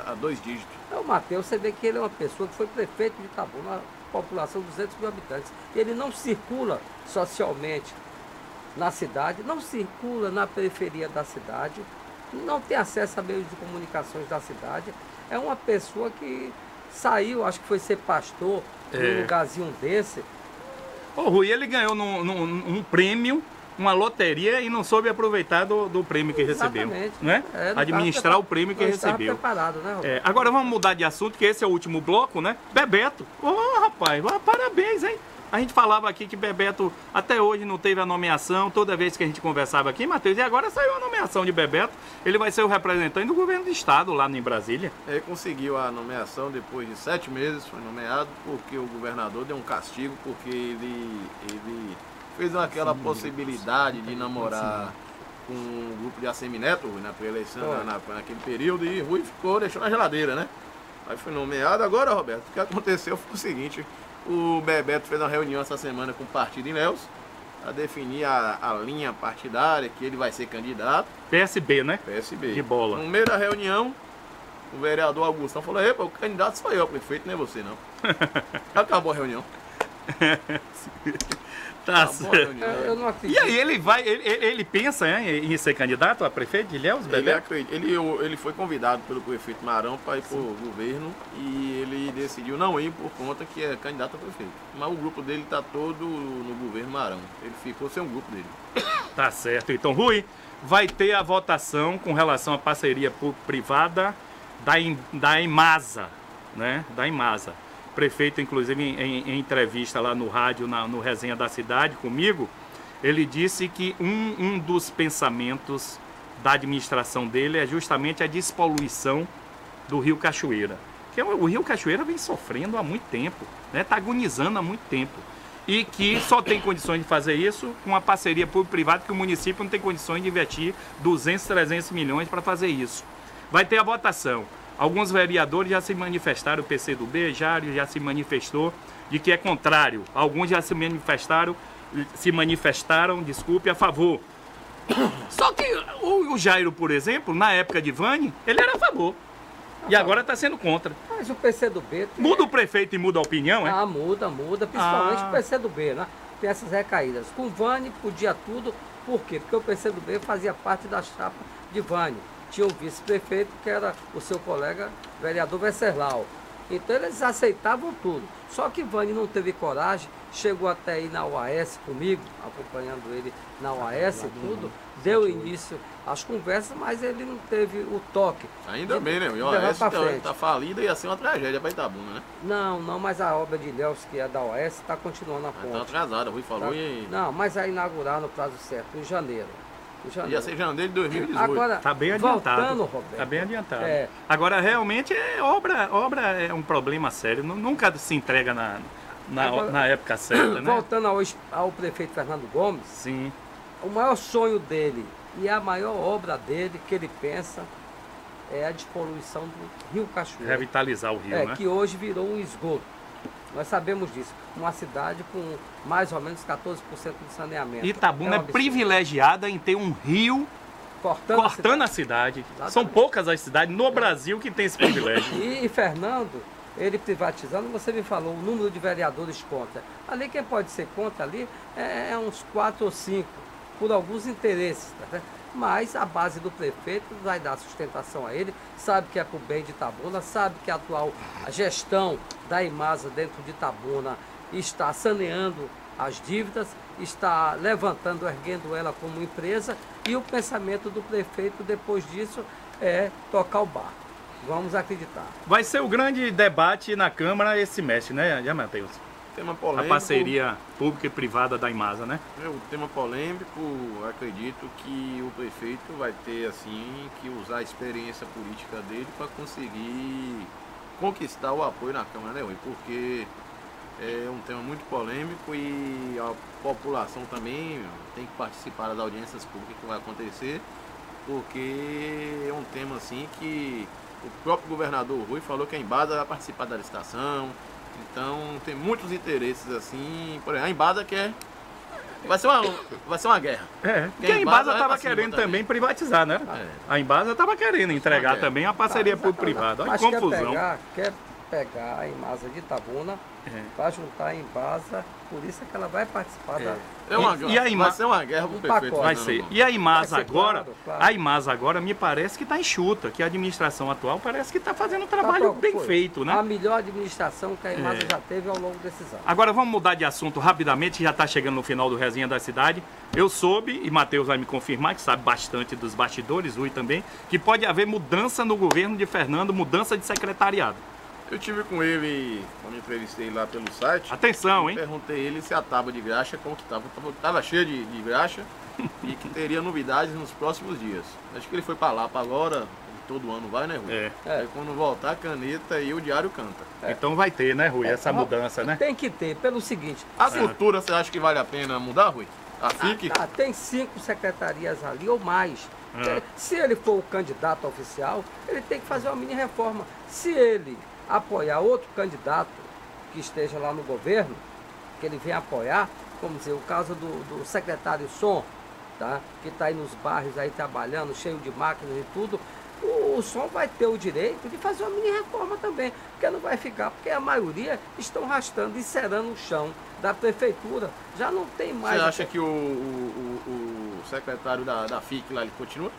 S3: a 2 dígitos.
S4: Então, o Matheus, você vê que ele é uma pessoa que foi prefeito de Itabuna, uma população de 200 mil habitantes. Ele não circula socialmente. na cidade, não circula na periferia da cidade, não tem acesso a meios de comunicações da cidade. É uma pessoa que saiu, acho que foi ser pastor, num lugarzinho desse.
S2: O Rui, ele ganhou um prêmio, uma loteria e não soube aproveitar do prêmio que recebeu.
S4: Exatamente.
S2: Né? Administrar o prêmio que recebeu.
S4: Preparado, né, Roberto?
S2: Agora vamos mudar de assunto, que esse é o último bloco, né? Bebeto. Ô, rapaz, parabéns, hein? A gente falava aqui que Bebeto até hoje não teve a nomeação, toda vez que a gente conversava aqui, Matheus, e agora saiu a nomeação de Bebeto. Ele vai ser o representante do governo do estado lá em Brasília.
S3: Ele conseguiu a nomeação depois de 7 meses, foi nomeado, porque o governador deu um castigo, porque ele fez aquela possibilidade de namorar com um grupo de assemineto na pré-eleição, naquele período, e Rui deixou na geladeira, né? Aí foi nomeado. Agora, Roberto, o que aconteceu foi o seguinte: o Bebeto fez uma reunião essa semana com o partido Ilhéus para definir a linha partidária, que ele vai ser candidato.
S2: PSB, né?
S3: PSB.
S2: De bola.
S3: No meio da reunião, o vereador Augustão falou: epa, o candidato sou eu, prefeito, não é você não. Acabou a reunião.
S2: Tá
S3: Acabou a
S2: certo.
S3: reunião.
S4: Eu não acredito.
S2: E aí ele pensa em ser candidato a prefeito de Ilhéus, Bebeto?
S3: Ele foi convidado pelo prefeito Marão para ir para o governo e ele decidiu não ir por conta que é candidato a prefeito. Mas o grupo dele está todo no governo Marão. Ele ficou sem o grupo dele.
S2: Tá certo. Então, Rui, vai ter a votação com relação à parceria público-privada da Imasa, né? Da Imasa. O prefeito, inclusive, em entrevista lá no rádio, no Resenha da Cidade, comigo, ele disse que um dos pensamentos da administração dele é justamente a despoluição do Rio Cachoeira. Que o Rio Cachoeira vem sofrendo há muito tempo, né? Está agonizando há muito tempo. E que só tem condições de fazer isso com uma parceria público-privada, que o município não tem condições de investir 200, 300 milhões para fazer isso. Vai ter a votação. Alguns vereadores já se manifestaram, o PCdoB, Jário já se manifestou de que é contrário. Alguns já se manifestaram, a favor. Só que o Jairo, por exemplo, na época de Vani, ele era a favor. E agora está sendo contra.
S4: Mas o PCdoB...
S2: Muda o prefeito e muda a opinião, é?
S4: Ah, muda, principalmente o PCdoB, né? Tem essas recaídas. Com Vani podia tudo, por quê? Porque o PCdoB fazia parte da chapa de Vani. Tinha o vice-prefeito, que era o seu colega vereador Venceslau. Então eles aceitavam tudo. Só que Vani não teve coragem, chegou até aí na UAS comigo, acompanhando ele na UAS e tudo, deu início às conversas, mas ele não teve o toque.
S3: Ainda bem, né? O OAS está falida e ia ser uma tragédia para Itabuna, né?
S4: Não, mas a obra de Ilhéus, que é da OAS, está continuando a ponte.
S3: Está atrasada, o Rui falou
S4: Não, mas vai inaugurar no prazo certo, em janeiro.
S3: Ia ser janeiro de 2018.
S4: Agora,
S2: tá bem adiantado.
S4: Voltando, Roberto.
S2: Tá bem adiantado.
S4: É.
S2: Agora, realmente, obra é um problema sério. Nunca se entrega na época certa, né?
S4: Voltando ao prefeito Fernando Gomes,
S2: Sim.
S4: o maior sonho dele e a maior obra dele, que ele pensa, é a despoluição do Rio Cachoeira.
S2: Revitalizar o rio, né?
S4: Que hoje virou um esgoto. Nós sabemos disso. Uma cidade com mais ou menos 14% de saneamento.
S2: Itabuna é privilegiada em ter um rio cortando a cidade. São poucas as cidades no Brasil que tem esse privilégio.
S4: E Fernando, ele privatizando, você me falou o número de vereadores contra. Ali quem pode ser contra ali é uns 4 ou 5, por alguns interesses, tá vendo? Mas a base do prefeito vai dar sustentação a ele, sabe que é para o bem de Itabuna, sabe que a atual gestão da Imasa dentro de Itabuna está saneando as dívidas, está levantando, erguendo ela como empresa, e o pensamento do prefeito depois disso é tocar o barco. Vamos acreditar.
S2: Vai ser o grande debate na Câmara esse semestre, né, Matheus?
S3: Tema polêmico.
S2: A parceria pública e privada da Imasa, né?
S3: O tema polêmico, acredito que o prefeito vai ter assim que usar a experiência política dele para conseguir conquistar o apoio na Câmara, né, Rui? Porque é um tema muito polêmico e a população também tem que participar das audiências públicas que vai acontecer, porque é um tema assim que o próprio governador Rui falou que a Embasa vai participar da licitação. Então tem muitos interesses assim, por exemplo, a Embasa quer. Vai ser uma guerra.
S2: Porque a Embasa estava querendo também privatizar, né? A Embasa estava querendo entregar também a parceria público-privada. Olha que confusão.
S4: Quer pegar a Embasa de Itabuna para juntar a Embasa, por isso é que ela vai participar da...
S3: Vai ser uma guerra pro prefeito.
S4: pacote.
S2: Vai ser. E a Embasa
S4: Vai ser,
S2: agora,
S4: claro.
S2: a Embasa agora me parece que está enxuta, que a administração atual parece que está fazendo um trabalho bem feito, né?
S4: A melhor administração que a Embasa já teve ao longo desses anos.
S2: Agora vamos mudar de assunto rapidamente, já está chegando no final do Resenha da Cidade. Eu soube, e Matheus vai me confirmar, que sabe bastante dos bastidores, Rui também, que pode haver mudança no governo de Fernando, mudança de secretariado.
S3: Eu tive com ele, quando entrevistei lá pelo site.
S2: Atenção, hein?
S3: Perguntei ele se a tábua de graxa, como que estava. Estava cheia de graxa e que teria novidades nos próximos dias. Acho que ele foi para lá, para agora, todo ano vai, né, Rui? Aí quando voltar a caneta e o diário canta.
S2: Então vai ter, né, Rui, essa mudança, né?
S4: Tem que ter, pelo seguinte...
S3: A cultura, você acha que vale a pena mudar, Rui? A FIC?
S4: Tem 5 secretarias ali ou mais. Se ele for o candidato oficial, ele tem que fazer uma mini reforma. Se ele apoiar outro candidato que esteja lá no governo, que ele venha apoiar, vamos dizer, o caso do secretário Som, tá? Que está aí nos bairros aí trabalhando, cheio de máquinas e tudo, o Som vai ter o direito de fazer uma mini reforma também, porque não vai ficar, porque a maioria estão arrastando e cerando o chão da prefeitura, já não tem mais...
S3: Você acha que o secretário da FIC lá, ele continua?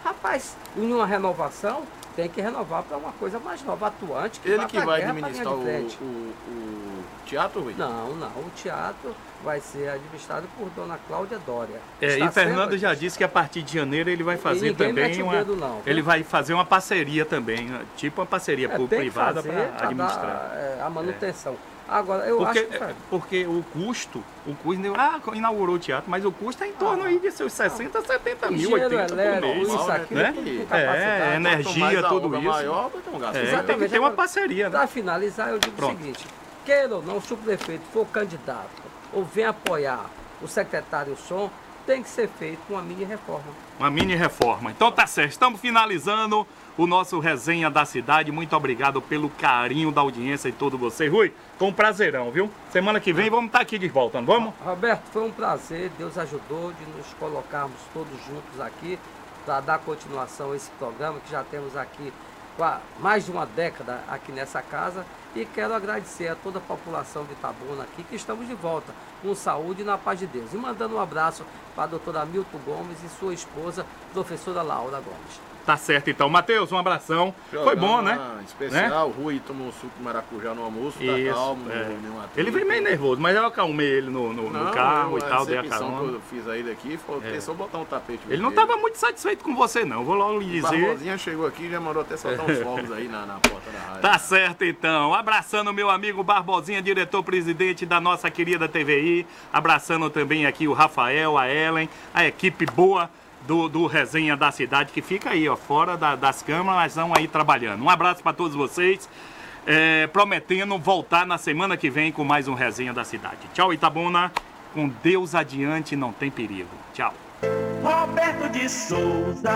S4: Rapaz, em uma renovação, tem que renovar para uma coisa mais nova, atuante.
S3: Ele que vai
S4: guerra,
S3: administrar
S4: pra linha de frente.
S3: o teatro, Rui?
S4: Não, o teatro vai ser administrado por Dona Cláudia Dória.
S2: E Fernando já disse que a partir de janeiro ele vai fazer também ele vai fazer uma parceria também, tipo uma parceria público-privada para administrar.
S4: A manutenção. Agora, eu acho que...
S2: Porque o custo inaugurou o teatro, mas o custo é em torno aí de seus 60, 70 mil, 80 por mês.
S4: Isso aqui,
S2: né?
S4: tudo com capacidade.
S2: Energia, tudo isso.
S3: Maior, vai ter um gasto.
S2: Tem que ter uma parceria, né?
S4: Para finalizar, eu digo o seguinte, queira ou não, se o prefeito for candidato ou vem apoiar o secretário Som, tem que ser feito uma mini reforma.
S2: Uma mini reforma. Então tá certo, estamos finalizando o nosso Resenha da Cidade. Muito obrigado pelo carinho da audiência de todos vocês. Rui, foi um prazerão, viu? Semana que vem vamos estar aqui de volta, não vamos?
S4: Roberto, foi um prazer. Deus ajudou de nos colocarmos todos juntos aqui para dar continuação a esse programa que já temos aqui há mais de uma década aqui nessa casa. E quero agradecer a toda a população de Itabuna aqui, que estamos de volta com saúde e na paz de Deus. E mandando um abraço para a doutora Hamilton Gomes e sua esposa, professora Laura Gomes.
S2: Tá certo então. Matheus, um abração. Foi bom, né?
S3: Especial, o Rui tomou um suco de maracujá no almoço, tá calmo.
S2: Ele veio meio nervoso, mas eu acalmei ele no carro e tal, dei a carona.
S3: Que eu fiz aí daqui, faltou só botar um tapete.
S2: Ele não estava muito satisfeito com você não, vou logo lhe dizer.
S3: O Barbosinha chegou aqui e já mandou até soltar uns fogos aí na porta da rádio.
S2: Tá certo então. Abraçando meu amigo Barbosinha, diretor-presidente da nossa querida TVI. Abraçando também aqui o Rafael, a Ellen, a equipe boa do Resenha da Cidade, que fica aí, ó, fora das câmeras, mas estão aí trabalhando. Um abraço para todos vocês, prometendo voltar na semana que vem com mais um Resenha da Cidade. Tchau, Itabuna, com Deus adiante, não tem perigo. Tchau.
S1: Roberto de Souza.